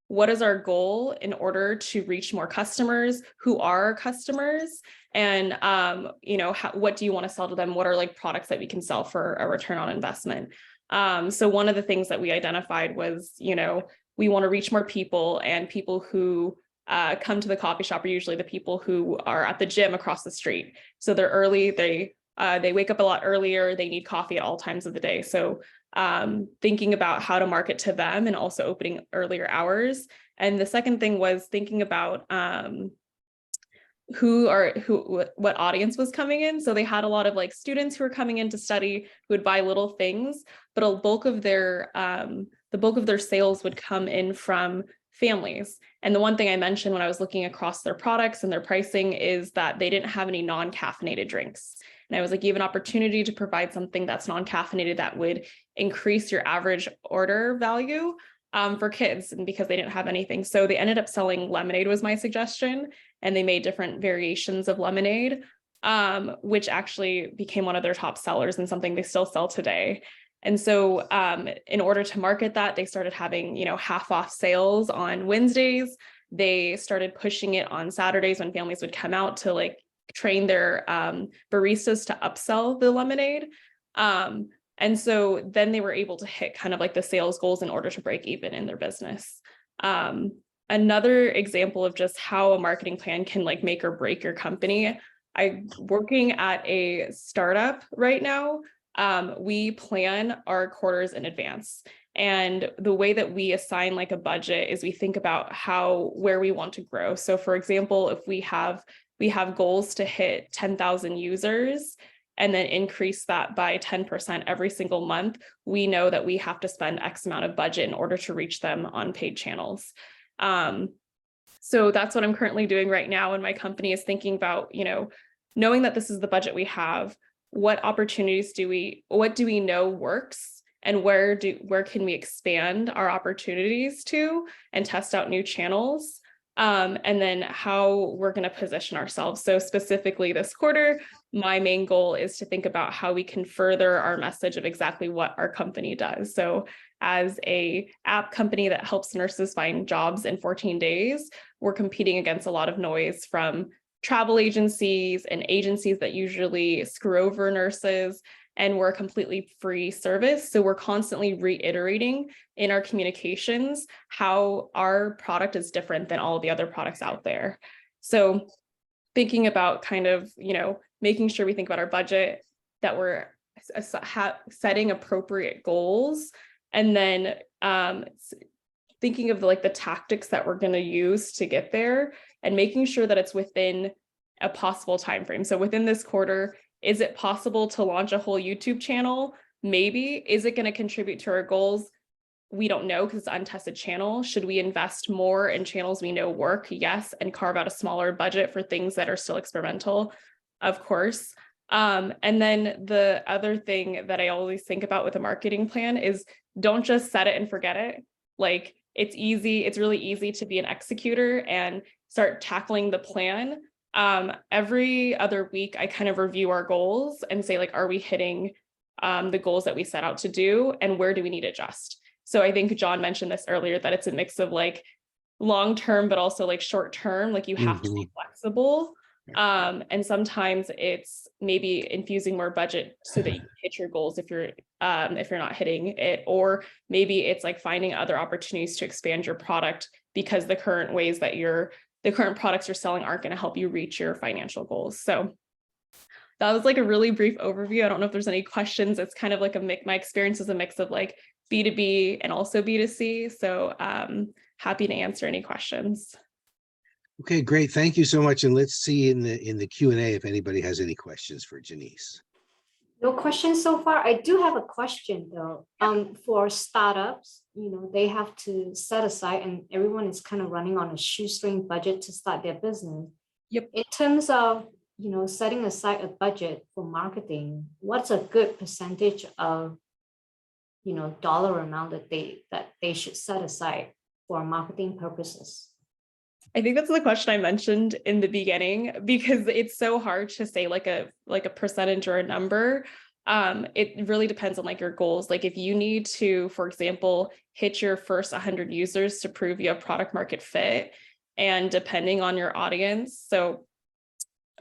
what is our goal in order to reach more customers? Who are our customers? And, what do you want to sell to them? What are like products that we can sell for a return on investment? So one of the things that we identified was, we want to reach more people, and people who come to the coffee shop are usually the people who are at the gym across the street. So they're early, they wake up a lot earlier, they need coffee at all times of the day. So thinking about how to market to them, and also opening earlier hours. And the second thing was thinking about what audience was coming in. So they had a lot of like students who were coming in to study, who would buy little things, but the bulk of their sales would come in from families. And the one thing I mentioned when I was looking across their products and their pricing is that they didn't have any non-caffeinated drinks. And I was like, you have an opportunity to provide something that's non-caffeinated that would increase your average order value for kids, and because they didn't have anything. So they ended up selling lemonade was my suggestion, and they made different variations of lemonade, which actually became one of their top sellers and something they still sell today. And so in order to market that, they started having, half off sales on Wednesdays. They started pushing it on Saturdays when families would come out to like train their baristas to upsell the lemonade. And so then they were able to hit kind of like the sales goals in order to break even in their business. Another example of just how a marketing plan can like make or break your company. I'm working at a startup right now. We plan our quarters in advance. And the way that we assign like a budget is we think about where we want to grow. So for example, if we have goals to hit 10,000 users and then increase that by 10% every single month, we know that we have to spend X amount of budget in order to reach them on paid channels. So that's what I'm currently doing right now. And my company is thinking about, knowing that this is the budget we have, what opportunities what do we know works, and where can we expand our opportunities to and test out new channels, and then how we're going to position ourselves. So specifically this quarter, my main goal is to think about how we can further our message of exactly what our company does. So as a app company that helps nurses find jobs in 14 days, we're competing against a lot of noise from travel agencies and agencies that usually screw over nurses, and we're a completely free service. So we're constantly reiterating in our communications how our product is different than all the other products out there. So thinking about kind of, making sure we think about our budget, that we're setting appropriate goals, and then thinking of the tactics that we're going to use to get there, and making sure that it's within a possible time frame. So within this quarter, is it possible to launch a whole YouTube channel? Maybe. Is it going to contribute to our goals? We don't know, because it's an untested channel. Should we invest more in channels we know work? Yes. And carve out a smaller budget for things that are still experimental? Of course. And then the other thing that I always think about with a marketing plan is don't just set it and forget it. Like, it's really easy to be an executor and start tackling the plan. Every other week, I kind of review our goals and say, like, are we hitting the goals that we set out to do, and where do we need to adjust? So I think John mentioned this earlier, that it's a mix of like long-term, but also like short-term, like you have to be flexible. And sometimes it's maybe infusing more budget so that you hit your goals if you're not hitting it, or maybe it's like finding other opportunities to expand your product because the current products you're selling aren't going to help you reach your financial goals. So that was like a really brief overview. I don't know if there's any questions. It's kind of like my experience is a mix of like B2B and also B2C. So happy to answer any questions. Okay, great. Thank you so much. And let's see in the Q&A if anybody has any questions for Janice. No questions so far. I do have a question though. For startups, they have to set aside, and everyone is kind of running on a shoestring budget to start their business. Yep. In terms of, setting aside a budget for marketing, what's a good percentage of, dollar amount that they should set aside for marketing purposes? I think that's the question I mentioned in the beginning, because it's so hard to say like a percentage or a number. It really depends on like your goals. Like if you need to, for example, hit your first 100 users to prove you have product market fit, and depending on your audience. So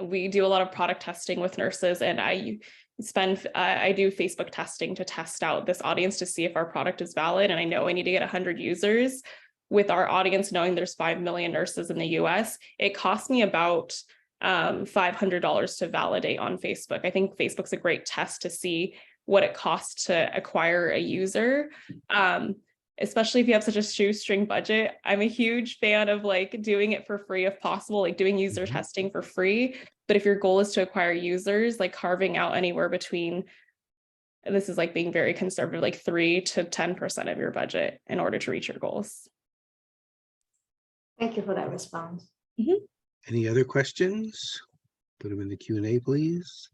we do a lot of product testing with nurses, and I do Facebook testing to test out this audience to see if our product is valid. And I know I need to get 100 users. With our audience knowing there's 5 million nurses in the US, it costs me about $500 to validate on Facebook. I think Facebook's a great test to see what it costs to acquire a user, especially if you have such a shoestring budget. I'm a huge fan of like doing it for free if possible, like doing user testing for free. But if your goal is to acquire users, like carving out anywhere between, this is like being very conservative, like 3 to 10% of your budget in order to reach your goals. Thank you for that response. Any other questions? Put them in the Q&A, please.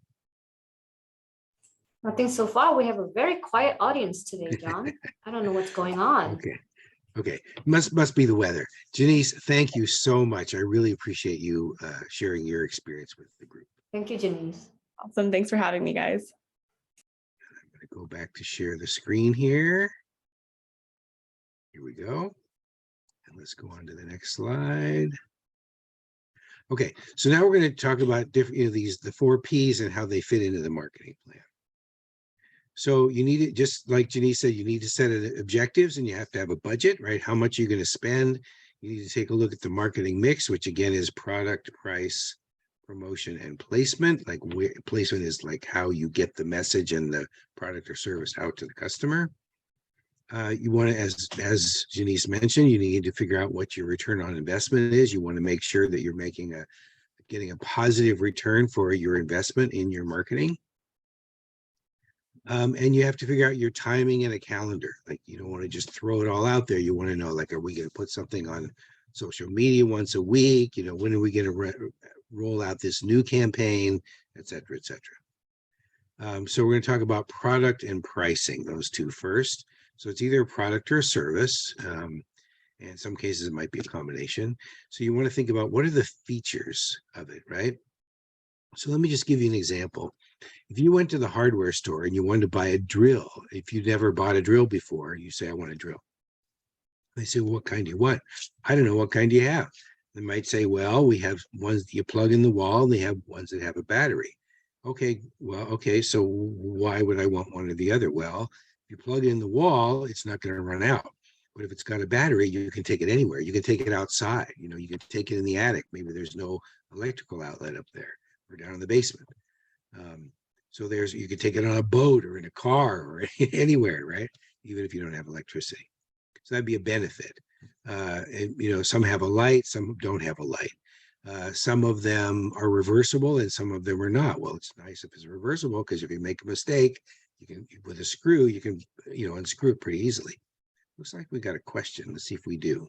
Nothing so far. We have a very quiet audience today, John. I don't know what's going on. Okay. Must be the weather. Janice, thank you so much. I really appreciate you sharing your experience with the group. Thank you, Janice. Awesome. Thanks for having me, guys. I'm going to go back to share the screen here. Here we go. And let's go on to the next slide. Okay, so now we're going to talk about different, the 4 Ps and how they fit into the marketing plan. So you need it, just like Janice said, you need to set objectives, and you have to have a budget, right? How much you're going to spend. You need to take a look at the marketing mix, which again is product, price, promotion, and placement. Like placement is like how you get the message and the product or service out to the customer. You want to, as Janice mentioned, you need to figure out what your return on investment is. You want to make sure that you're getting a positive return for your investment in your marketing. And you have to figure out your timing and a calendar. Like you don't want to just throw it all out there. You want to know, like, are we going to put something on social media once a week? When are we going to roll out this new campaign, et cetera, et cetera. So we're going to talk about product and pricing, those two first. So it's either a product or a service. And in some cases, it might be a combination. So you want to think about what are the features of it, right? So let me just give you an example. If you went to the hardware store and you wanted to buy a drill, if you've never bought a drill before, you say, I want a drill. They say, well, what kind do you want? I don't know, what kind do you have? They might say, well, we have ones that you plug in the wall, and they have ones that have a battery. Okay, well, okay, so why would I want one or the other? Well, if you plug it in the wall, it's not going to run out. But if it's got a battery, you can take it anywhere. You can take it outside. You can take it in the attic. Maybe there's no electrical outlet up there, or down in the basement. So you could take it on a boat or in a car or anywhere, right? Even if you don't have electricity. So that'd be a benefit. And, some have a light, some don't have a light. Some of them are reversible and some of them are not. Well, it's nice if it's reversible, because if you make a mistake, you can, with a screw, you can, unscrew it pretty easily. Looks like we got a question. Let's see if we do.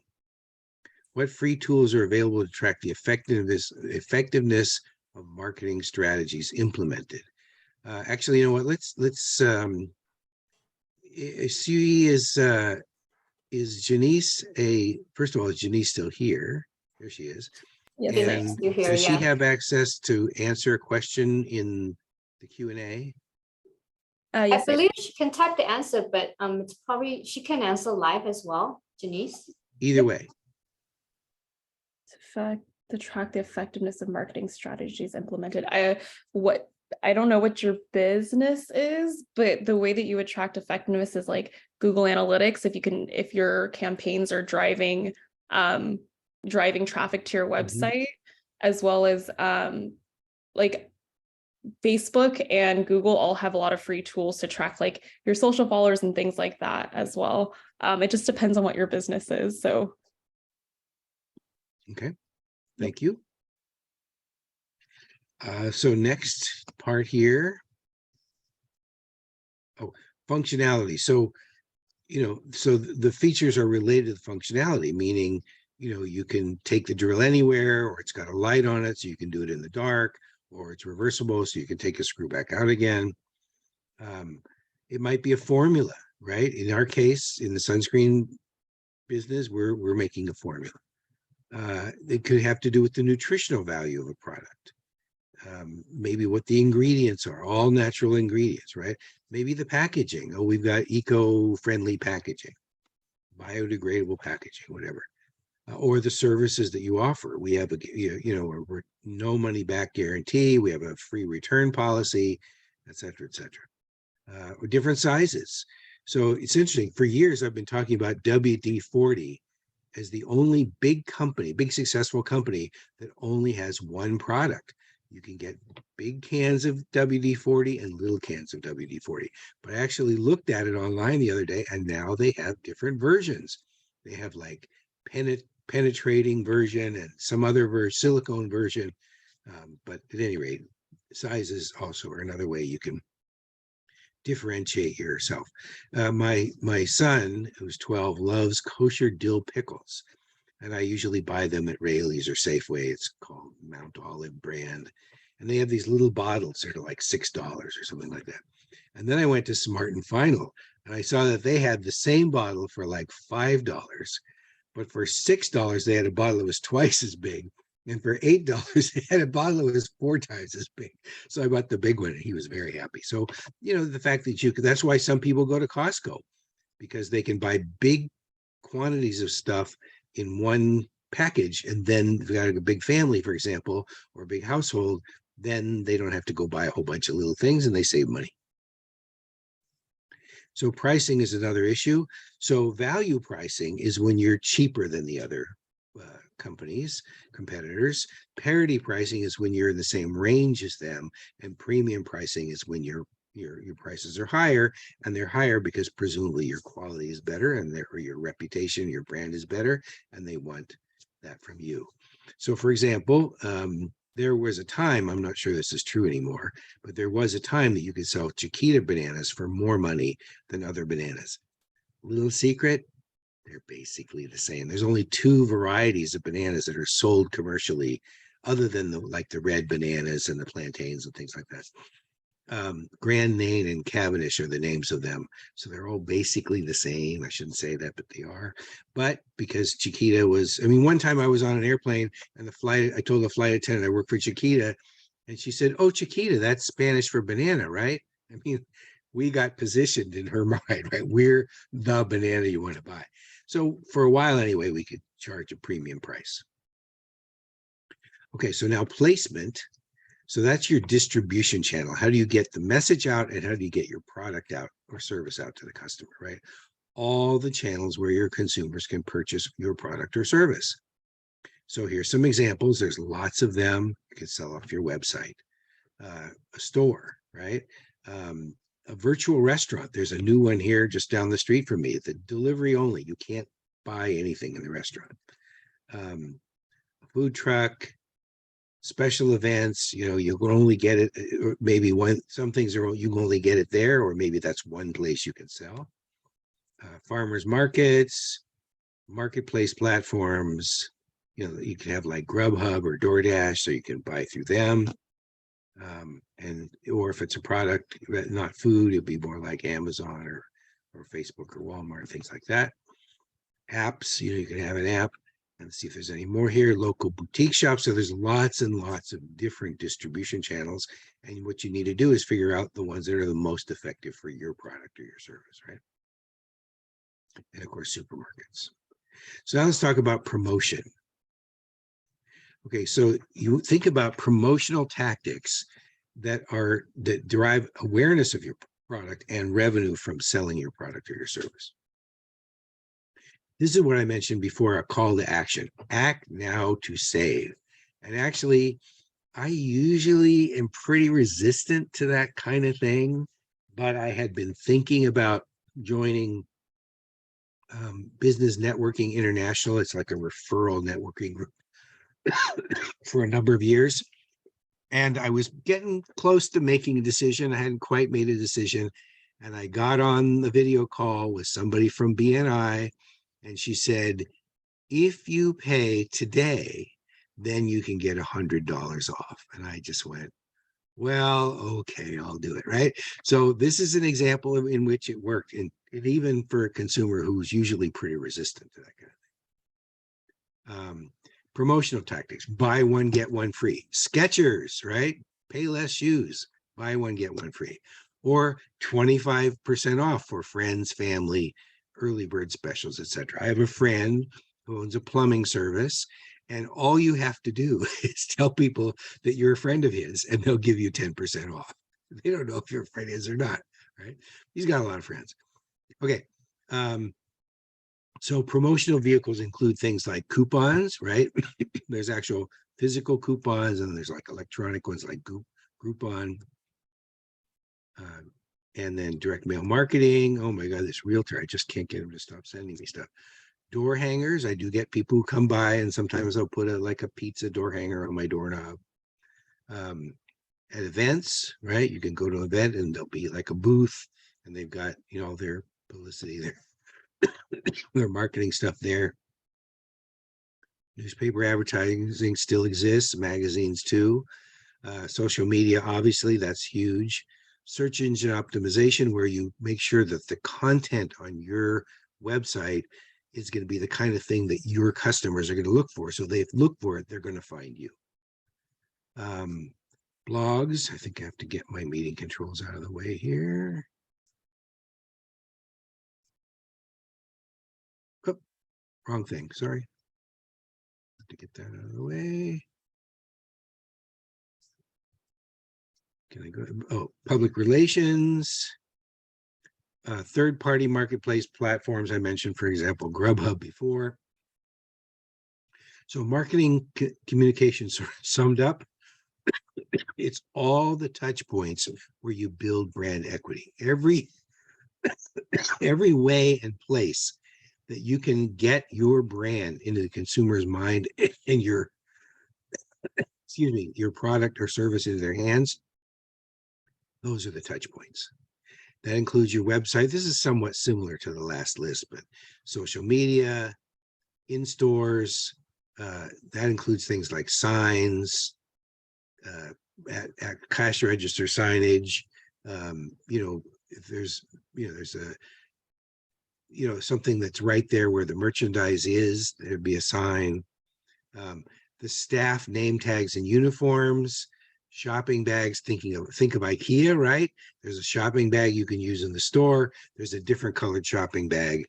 What free tools are available to track the effectiveness of marketing strategies implemented? Actually, you know what? Let's see. is Janice first of all, is Janice still here? There she is. Yes, And You're here, does she yeah. have access to answer a question in the Q&A? Yes, I believe she can type the answer, but it's probably she can answer live as well, Janice. Either way. To track the effectiveness of marketing strategies implemented. I don't know what your business is, but the way that you would track effectiveness is like Google Analytics. If your campaigns are driving traffic to your website, as well as like Facebook and Google all have a lot of free tools to track like your social followers and things like that as well. It just depends on what your business is. So. Okay, thank you. So next part here. Oh, functionality. So, so the features are related to the functionality, meaning, you can take the drill anywhere, or it's got a light on it, so you can do it in the dark, or it's reversible, so you can take a screw back out again. It might be a formula, right? In our case, in the sunscreen business, we're making a formula. It could have to do with the nutritional value of a product. Maybe what the ingredients are, all natural ingredients, right? Maybe the packaging. Oh, we've got eco-friendly packaging, biodegradable packaging, whatever. Or the services that you offer. We have a no money back guarantee. We have a free return policy, et cetera, et cetera. Or different sizes. So it's interesting. For years, I've been talking about WD-40 as the only big successful company that only has one product. You can get big cans of WD-40 and little cans of WD-40. But I actually looked at it online the other day, and now they have different versions. They have like penetrating version and some other silicone version. But at any rate, sizes also are another way you can differentiate yourself. My son, who's 12, loves kosher dill pickles, and I usually buy them at Raley's or Safeway. It's called Mount Olive brand, and they have these little bottles that are like $6 or something like that. And then I went to Smart and Final, and I saw that they had the same bottle for like $5, but for $6 they had a bottle that was twice as big. And for $8, they had a bottle that was 4 times as big. So I bought the big one, and he was very happy. So, the fact that that's why some people go to Costco, because they can buy big quantities of stuff in one package. And then if you got a big family, for example, or a big household, then they don't have to go buy a whole bunch of little things, and they save money. So pricing is another issue. So value pricing is when you're cheaper than the other competitors. Parity pricing is when you're in the same range as them, and premium pricing is when your prices are higher, and they're higher because presumably your quality is better, and therefore your reputation, your brand is better, and they want that from you. So for example, there was a time, I'm not sure this is true anymore, but there was a time that you could sell Chiquita bananas for more money than other bananas. Little secret, they're basically the same. There's only 2 varieties of bananas that are sold commercially, other than the red bananas and the plantains and things like that. Grand Nain and Cavendish are the names of them. So they're all basically the same. I shouldn't say that, but they are. But because Chiquita was, one time I was on an airplane, and I told the flight attendant I work for Chiquita, and she said, "Oh, Chiquita, that's Spanish for banana, right?" We got positioned in her mind, right? We're the banana you want to buy. So for a while anyway, we could charge a premium price. Okay, so now placement. So that's your distribution channel. How do you get the message out, and how do you get your product out or service out to the customer, right? All the channels where your consumers can purchase your product or service. So here's some examples. There's lots of them. You can sell off your website, a store, right? A virtual restaurant. There's a new one here just down the street from me. The delivery only. You can't buy anything in the restaurant. A food truck, special events. You can only get it. Or maybe some things you can only get it there, or maybe that's one place you can sell. Farmers markets, marketplace platforms. You can have like Grubhub or DoorDash, so you can buy through them. Or if it's a product, not food, it'd be more like Amazon or Facebook or Walmart, things like that. apps, you can have an app. And see if there's any more here. Local boutique shops. So there's lots and lots of different distribution channels. And what you need to do is figure out the ones that are the most effective for your product or your service, right? And of course, supermarkets. So now let's talk about promotion. Okay, so you think about promotional tactics that derive awareness of your product and revenue from selling your product or your service. This is what I mentioned before, a call to action. Act now to save. And actually, I usually am pretty resistant to that kind of thing, but I had been thinking about joining Business Networking International. It's like a referral networking group for a number of years. And I was getting close to making a decision. I hadn't quite made a decision. And I got on the video call with somebody from BNI. And she said, if you pay today, then you can get $100 off. And I just went, well, okay, I'll do it, right? So this is an example in which it worked. And even for a consumer who's usually pretty resistant to that kind of thing. Promotional tactics, buy one, get one free. Skechers, right? Pay less shoes, buy one, get one free. Or 25% off for friends, family, early bird specials, etc. I have a friend who owns a plumbing service, and all you have to do is tell people that you're a friend of his, and they'll give you 10% off. They don't know if your friend is or not, right? He's got a lot of friends. Okay. So promotional vehicles include things like coupons, right? There's actual physical coupons, and there's like electronic ones like Groupon. And then direct mail marketing. Oh my God, this realtor, I just can't get him to stop sending me stuff. Door hangers. I do get people who come by, and sometimes I'll put like a pizza door hanger on my doorknob. At events, right? You can go to an event and there'll be like a booth, and they've got, their publicity there, their marketing stuff there. Newspaper advertising still exists, magazines too. Social media, obviously, that's huge. Search engine optimization, where you make sure that the content on your website is going to be the kind of thing that your customers are going to look for. So they look for it, they're going to find you. Blogs. I think I have to get my meeting controls out of the way here. Oh, wrong thing. Sorry. Have to get that out of the way. Can I go to, public relations, third-party marketplace platforms. I mentioned, for example, Grubhub before. So marketing communications summed up, it's all the touch points where you build brand equity. Every way and place that you can get your brand into the consumer's mind and your product or service in their hands. Those are the touch points. That includes your website. This is somewhat similar to the last list, but social media, in stores, that includes things like signs, at cash register signage. If there's something that's right there where the merchandise is, there'd be a sign. The staff name tags and uniforms. Shopping bags, think of IKEA, right? There's a shopping bag you can use in the store. There's a different colored shopping bag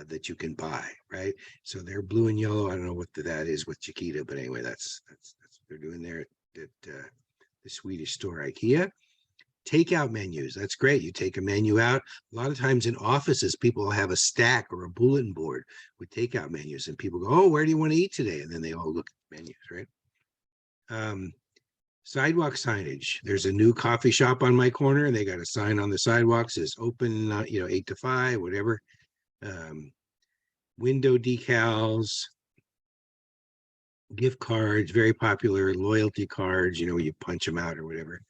that you can buy, right? So they're blue and yellow. I don't know what that is with Chiquita, but anyway, that's what they're doing there at the Swedish store IKEA. Takeout menus, that's great. You take a menu out. A lot of times in offices, people will have a stack or a bulletin board with takeout menus, and people go, oh, where do you want to eat today? And then they all look at menus, right? Sidewalk signage. There's a new coffee shop on my corner, and they got a sign on the sidewalk says open, 8 to 5, whatever. Window decals, gift cards, very popular. Loyalty cards, where you punch them out or whatever.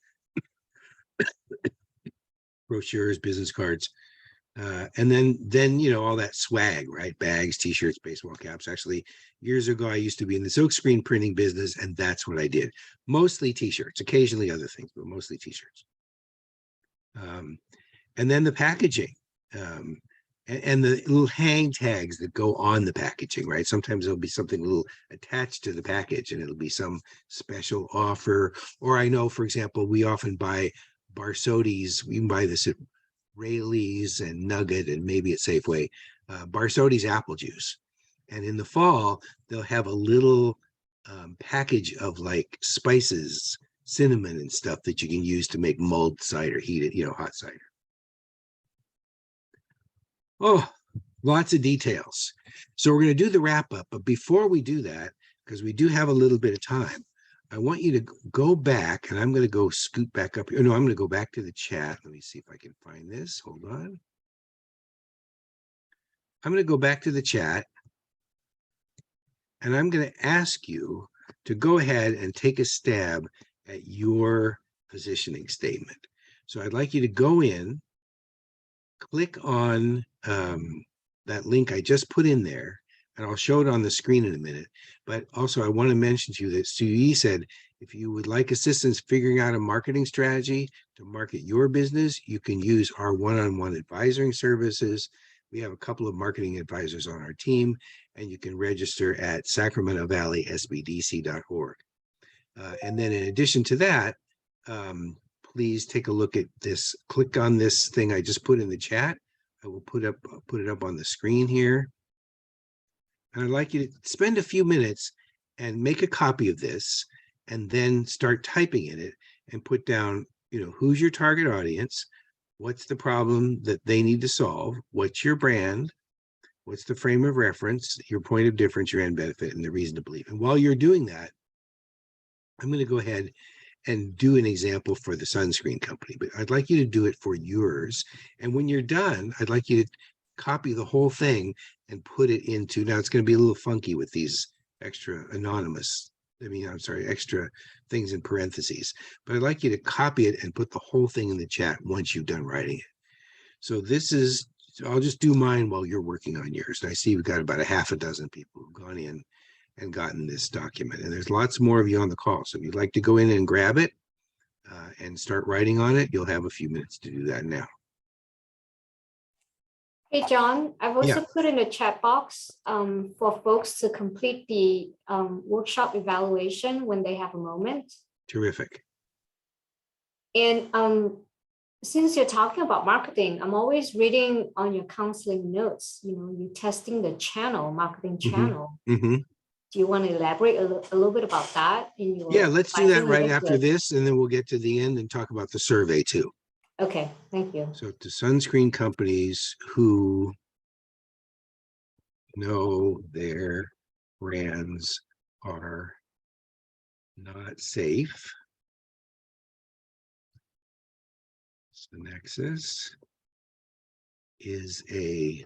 Brochures, business cards. And then all that swag, right? Bags, t-shirts, baseball caps. Actually, years ago, I used to be in the silkscreen printing business, and that's what I did. Mostly t-shirts, occasionally other things, but mostly t-shirts. And then the packaging. and the little hang tags that go on the packaging, right? Sometimes there'll be something little attached to the package and it'll be some special offer. Or I know, for example, we often buy Barsodis. We can buy this at Rayleigh's and Nugget and maybe at Safeway, Barsodis apple juice. And in the fall, they'll have a little package of like spices, cinnamon and stuff that you can use to make mulled cider, heated, hot cider. Oh, lots of details. So we're going to do the wrap up, but before we do that, because we do have a little bit of time, I want you to go back, and I'm going to go scoot back up here. No, I'm going to go back to the chat. Let me see if I can find this. Hold on. I'm going to go back to the chat, and I'm going to ask you to go ahead and take a stab at your positioning statement. So I'd like you to go in, click on that link I just put in there, and I'll show it on the screen in a minute. But also I want to mention to you that Sui said, if you would like assistance figuring out a marketing strategy to market your business, you can use our one-on-one advisory services. We have a couple of marketing advisors on our team, and you can register at Sacramento Valley SBDC.org. And then in addition to that, please take a look at this. Click on this thing I just put in the chat. I will put it up on the screen here. And I'd like you to spend a few minutes and make a copy of this and then start typing in it and put down, who's your target audience? What's the problem that they need to solve? What's your brand? What's the frame of reference, your point of difference, your end benefit, and the reason to believe? And while you're doing that, I'm going to go ahead and do an example for the sunscreen company, but I'd like you to do it for yours. And when you're done, I'd like you to copy the whole thing and put it into, now it's going to be a little funky with these extra extra things in parentheses, but I'd like you to copy it and put the whole thing in the chat once you've done writing it. So I'll just do mine while you're working on yours. And I see we've got about a half a dozen people who've gone in and gotten this document, and there's lots more of you on the call. So if you'd like to go in and grab it and start writing on it, you'll have a few minutes to do that now. Hey, John, I've also Yeah. put in a chat box for folks to complete the workshop evaluation when they have a moment. Terrific. And since you're talking about marketing, I'm always reading on your counseling notes, you're testing the marketing channel. Mm-hmm. Do you want to elaborate a little bit about that? Yeah, let's do that right after this, and then we'll get to the end and talk about the survey too. Okay, thank you. So to sunscreen companies who know their brands are not safe. Synexis is a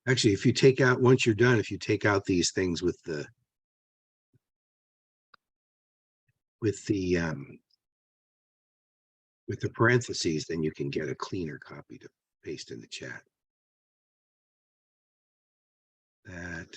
actually, if you take out, once you're done, if you take out these things with the parentheses, then you can get a cleaner copy to paste in the chat. That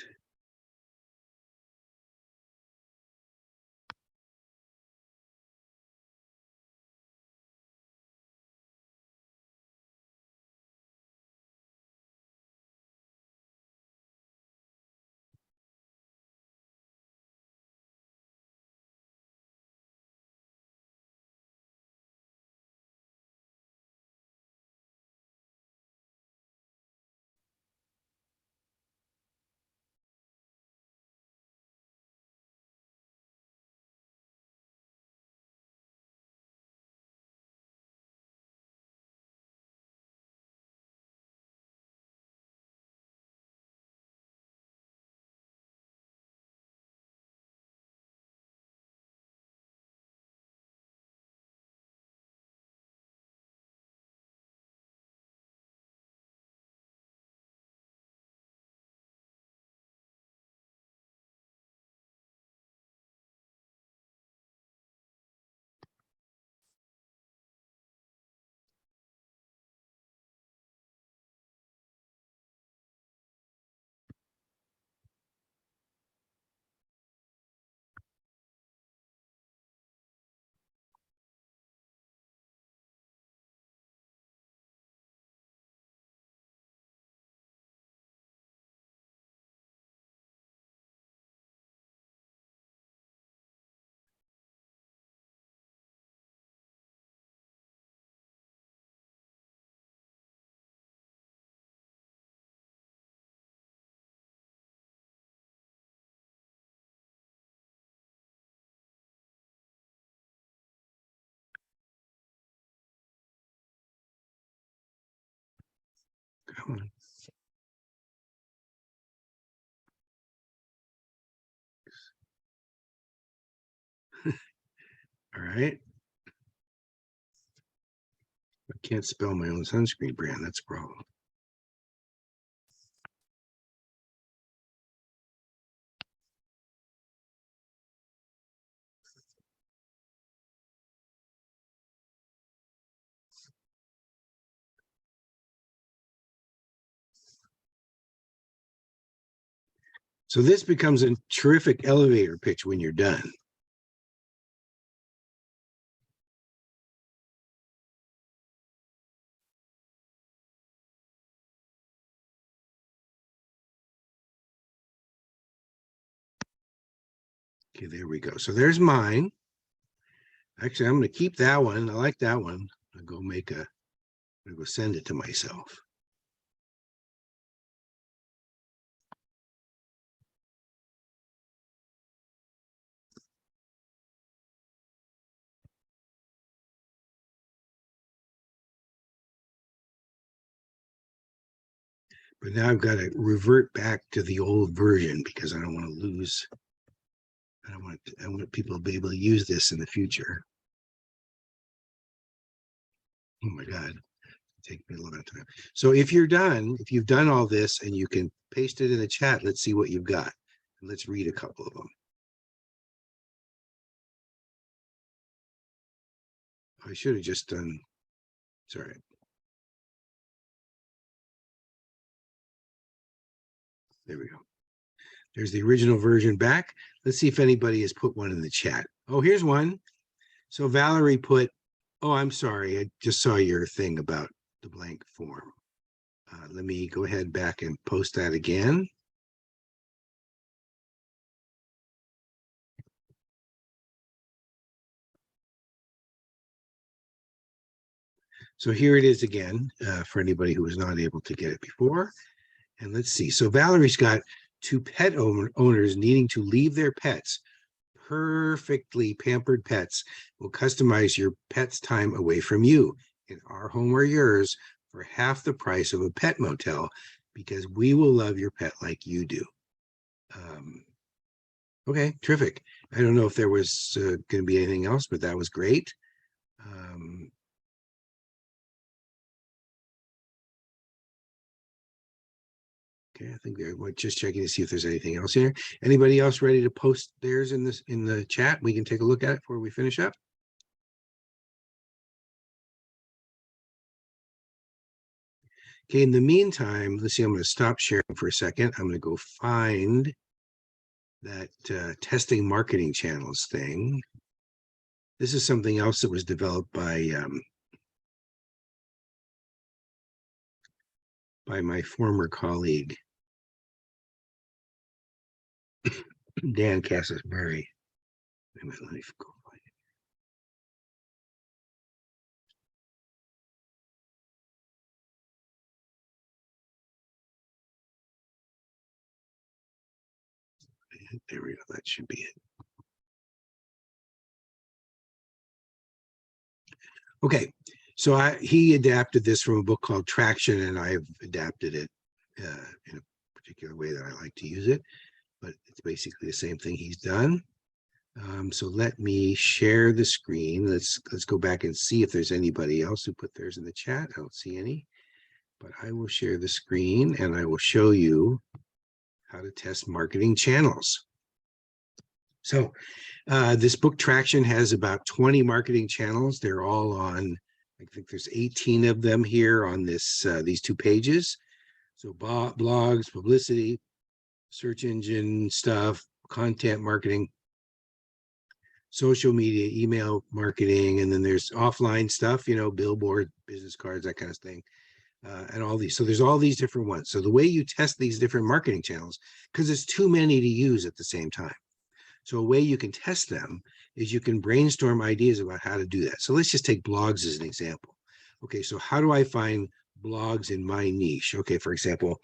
Come on. All right. I can't spell my own sunscreen brand. That's a problem. So this becomes a terrific elevator pitch when you're done. Okay, there we go. So there's mine. Actually, I'm going to keep that one. I like that one. I'll go make a, I'll go send it to myself. But now I've got to revert back to the old version because I don't want to lose. I want people to be able to use this in the future. Oh my God. Take me a little bit of time. So if you're done, if you've done all this and you can paste it in the chat, let's see what you've got. Let's read a couple of them. I should have just done, sorry. There we go. There's the original version back. Let's see if anybody has put one in the chat. Oh, here's one. So Valerie put, oh, I'm sorry. I just saw your thing about the blank form. Let me go ahead back and post that again. So here it is again, for anybody who was not able to get it before. And let's see. So Valerie's got two pet owners needing to leave their pets. Perfectly pampered pets will customize your pet's time away from you in our home or yours for half the price of a pet motel, because we will love your pet like you do. Okay, terrific. I don't know if there was going to be anything else, but that was great. Okay, I think we're just checking to see if there's anything else here. Anybody else ready to post theirs in the chat? We can take a look at it before we finish up. Okay, in the meantime, let's see, I'm going to stop sharing for a second. I'm going to go find that testing marketing channels thing. This is something else that was developed by my former colleague, Dan Cassisbury. Let me go find it. There we go. That should be it. Okay, so he adapted this from a book called Traction, and I've adapted it in a particular way that I like to use it, but it's basically the same thing he's done. So let me share the screen. Let's go back and see if there's anybody else who put theirs in the chat. I don't see any, but I will share the screen and I will show you how to test marketing channels. So this book Traction has about 20 marketing channels. They're all on, I think there's 18 of them here on this these two pages. So blogs, publicity, search engine stuff, content marketing, social media, email marketing, and then there's offline stuff, you know, billboard, business cards, that kind of thing, and all these. So there's all these different ones. So the way you test these different marketing channels, because it's too many to use at the same time. So a way you can test them is you can brainstorm ideas about how to do that. So let's just take blogs as an example. Okay, so how do I find blogs in my niche? Okay, for example,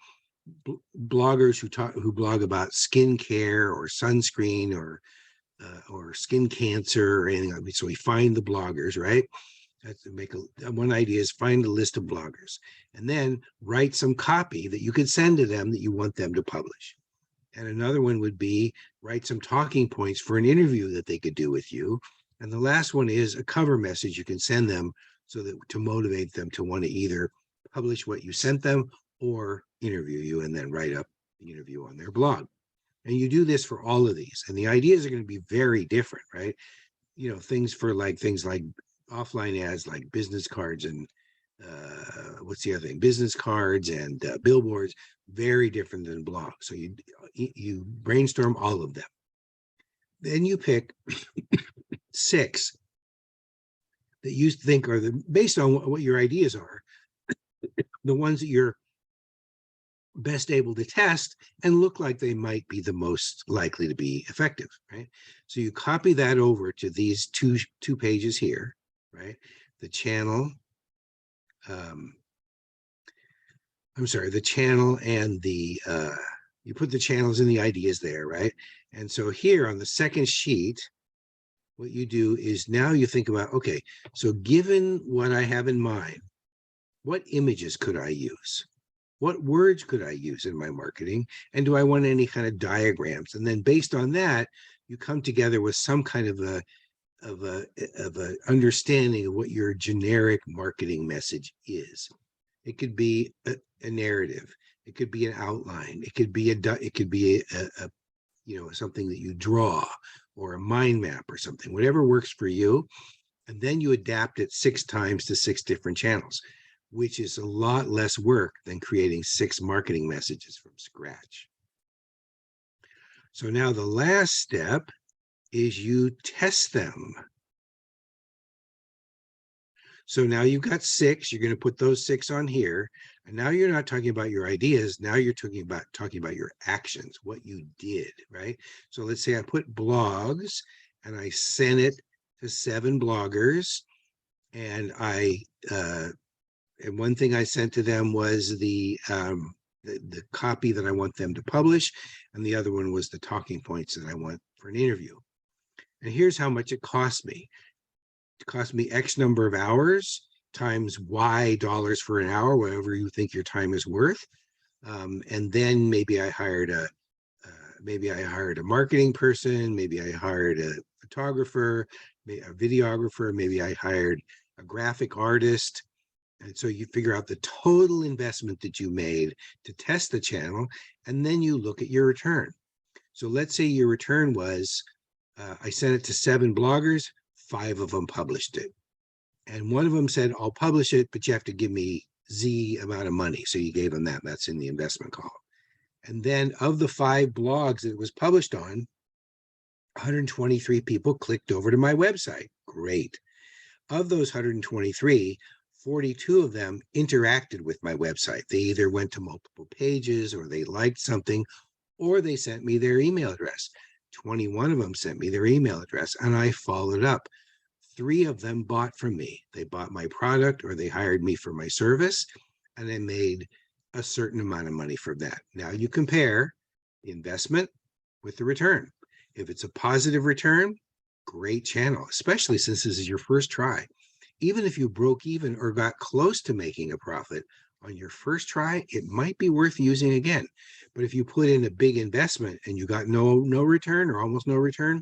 bloggers who blog about skincare or sunscreen or skin cancer or anything like that. So we find the bloggers, right? That's to make one idea is find a list of bloggers and then write some copy that you could send to them that you want them to publish. And another one would be write some talking points for an interview that they could do with you. And the last one is a cover message you can send them so that to motivate them to want to either publish what you sent them or interview you and then write up the interview on their blog. And you do this for all of these. And the ideas are going to be very different, right? You know, things like offline ads like business cards and what's the other thing? Business cards and billboards, very different than blogs. So you brainstorm all of them. Then you pick 6 that you think are based on what your ideas are, the ones that you're best able to test and look like they might be the most likely to be effective, right? So you copy that over to these two pages here, right? The channel, the channel and the, you put the channels and the ideas there, right? And so here on the second sheet, what you do is now you think about, okay, so given what I have in mind, what images could I use? What words could I use in my marketing? And do I want any kind of diagrams? And then based on that, you come together with some kind of a understanding of what your generic marketing message is. It could be a narrative. It could be an outline. It could be a you know, something that you draw or a mind map or something, whatever works for you. And then you adapt it 6 times to 6 different channels, which is a lot less work than creating 6 marketing messages from scratch. So now the last step is you test them. So now you've got 6, you're going to put those 6 on here. And now you're not talking about your ideas. Now you're talking about your actions, what you did, right? So let's say I put blogs and I sent it to 7 bloggers. And and one thing I sent to them was the copy that I want them to publish. And the other one was the talking points that I want for an interview. And here's how much it cost me. It cost me X number of hours times Y dollars for an hour, whatever you think your time is worth. And then maybe I hired a marketing person, maybe I hired a photographer, a videographer, maybe I hired a graphic artist. And so you figure out the total investment that you made to test the channel, and then you look at your return. So let's say your return was, I sent it to 7 bloggers, 5 of them published it. And one of them said, I'll publish it, but you have to give me Z amount of money. So you gave them that, that's in the investment column. And then of the 5 blogs that it was published on, 123 people clicked over to my website. Great. Of those 123, 42 of them interacted with my website. They either went to multiple pages or they liked something, or they sent me their email address. 21 of them sent me their email address and I followed up. 3 of them bought from me. They bought my product or they hired me for my service, and I made a certain amount of money from that. Now you compare the investment with the return. If it's a positive return, great channel, especially since this is your first try. Even if you broke even or got close to making a profit on your first try, it might be worth using again. But if you put in a big investment and you got no return or almost no return,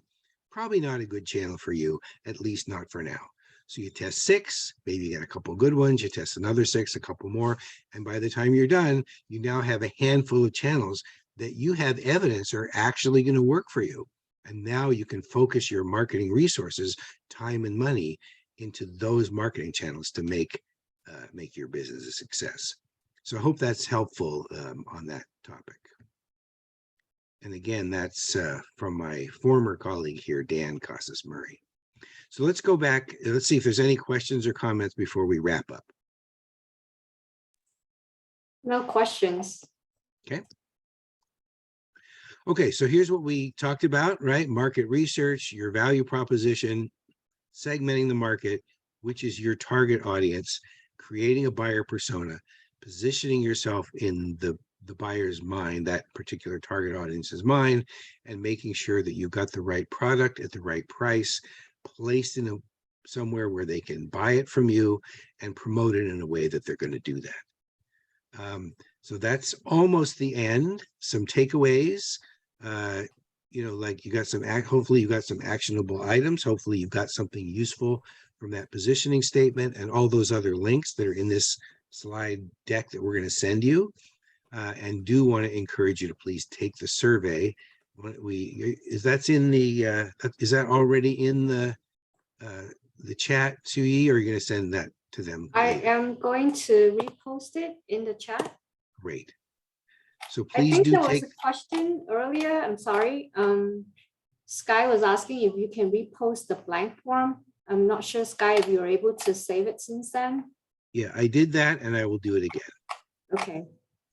probably not a good channel for you, at least not for now. So you test 6, maybe you get a couple good ones, you test another 6, a couple more, and by the time you're done, you now have a handful of channels that you have evidence are actually going to work for you. And now you can focus your marketing resources, time and money into those marketing channels to make your business a success. So I hope that's helpful on that topic. And again, that's from my former colleague here, Dan Casas Murray. So let's go back. Let's see if there's any questions or comments before we wrap up. No questions. Okay. Okay, so here's what we talked about, right? Market research, your value proposition, segmenting the market, which is your target audience, creating a buyer persona, positioning yourself in the buyer's mind, that particular target audience's mind, and making sure that you've got the right product at the right price, placed in somewhere where they can buy it from you and promote it in a way that they're going to do that. So that's almost the end. Some takeaways. Like you got some, hopefully you got some actionable items. Hopefully you've got something useful from that positioning statement and all those other links that are in this slide deck that we're going to send you. And do want to encourage you to please take the survey. Is that already in the chat, Sui, or are you going to send that to them? I am going to repost it in the chat. Great. So I please think do there take. was a question earlier. I'm sorry. Sky was asking if you can repost the blank form. I'm not sure, Sky, if you were able to save it since then. Yeah, I did that and I will do it again. Okay.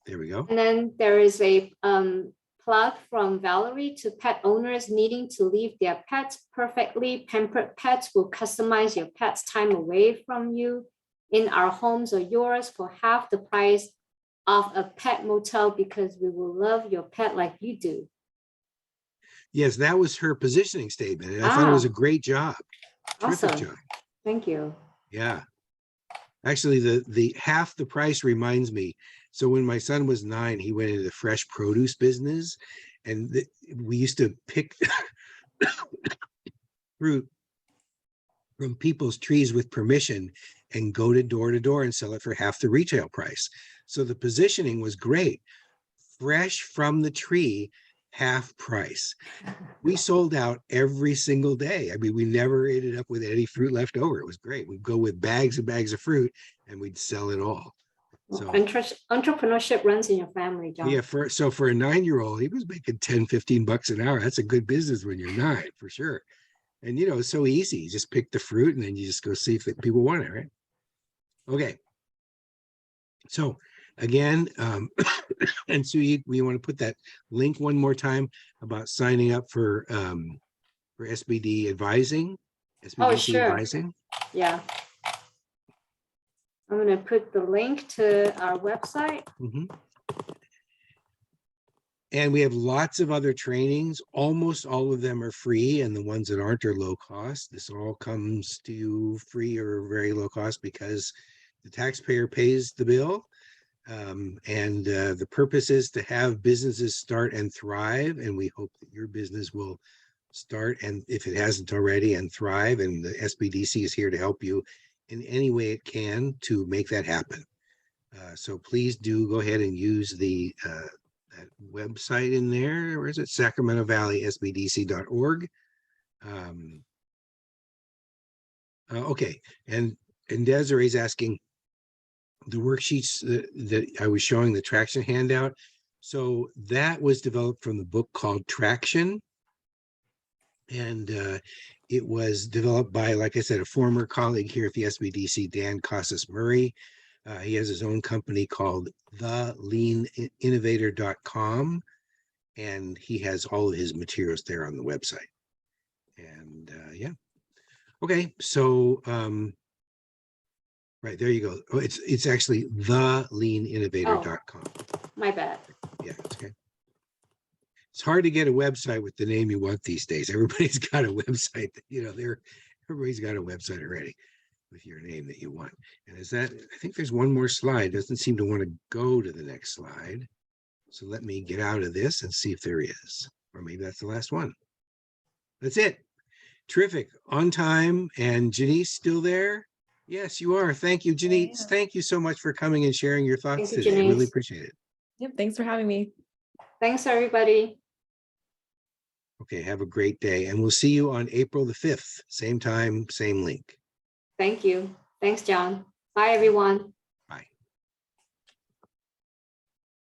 There we go. And then there is a plug from Valerie to pet owners needing to leave their pets. Perfectly pampered pets will customize your pet's time away from you in our homes or yours for half the price of a pet motel, because we will love your pet like you do. Yes, that was her positioning statement. And I thought it was a great job. Terrific Awesome. job. Thank you. Yeah. Actually, the half the price reminds me. So when my son was 9, he went into the fresh produce business, and we used to pick fruit from people's trees with permission and go to door and sell it for half the retail price. So the positioning was great. Fresh from the tree, half price. We sold out every single day. I mean, we never ended up with any fruit left over. It was great. We'd go with bags and bags of fruit and we'd sell it all. Well, So entrepreneurship runs in your family, John. yeah, for a 9-year-old, he was making 10, 15 bucks an hour. That's a good business when you're 9, for sure. And it's so easy. You just pick the fruit and then you just go see if people want it, right? Okay. So again, and Sue, we want to put that link one more time about signing up for SBD advising. Oh, SBDC sure. advising. Yeah. I'm going to put the link to our website. Mm-hmm. And we have lots of other trainings. Almost all of them are free, and the ones that aren't are low cost. This all comes to you free or very low cost because the taxpayer pays the bill. And the purpose is to have businesses start and thrive. And we hope that your business will start, and if it hasn't already, and thrive. And the SBDC is here to help you in any way it can to make that happen. So please do go ahead and use the that website in there. Where is it? Sacramento Valley SBDC.org. Okay, and Desiree's asking the worksheets that I was showing, the traction handout. So that was developed from the book called Traction. And it was developed by, like I said, a former colleague here at the SBDC, Dan Casas Murray. He has his own company called theleaninnovator.com, and he has all of his materials there on the website. And yeah. Okay, so right, there you go. Oh, it's actually theleaninnovator.com. My bad. Yeah, it's okay. It's hard to get a website with the name you want these days. Everybody's got a website that, everybody's got a website already with your name that you want. And I think there's one more slide. It doesn't seem to want to go to the next slide. So let me get out of this and see if there is, or maybe that's the last one. That's it. Terrific. On time. And Janice still there? Yes, you are. Thank you, Janice. Thank you so much for coming and sharing your thoughts today. I really appreciate it. Yep. Thanks for having me. Thanks, everybody. Okay, have a great day. And we'll see you on April the 5th. Same time, same link. Thank you. Thanks, John. Bye, everyone.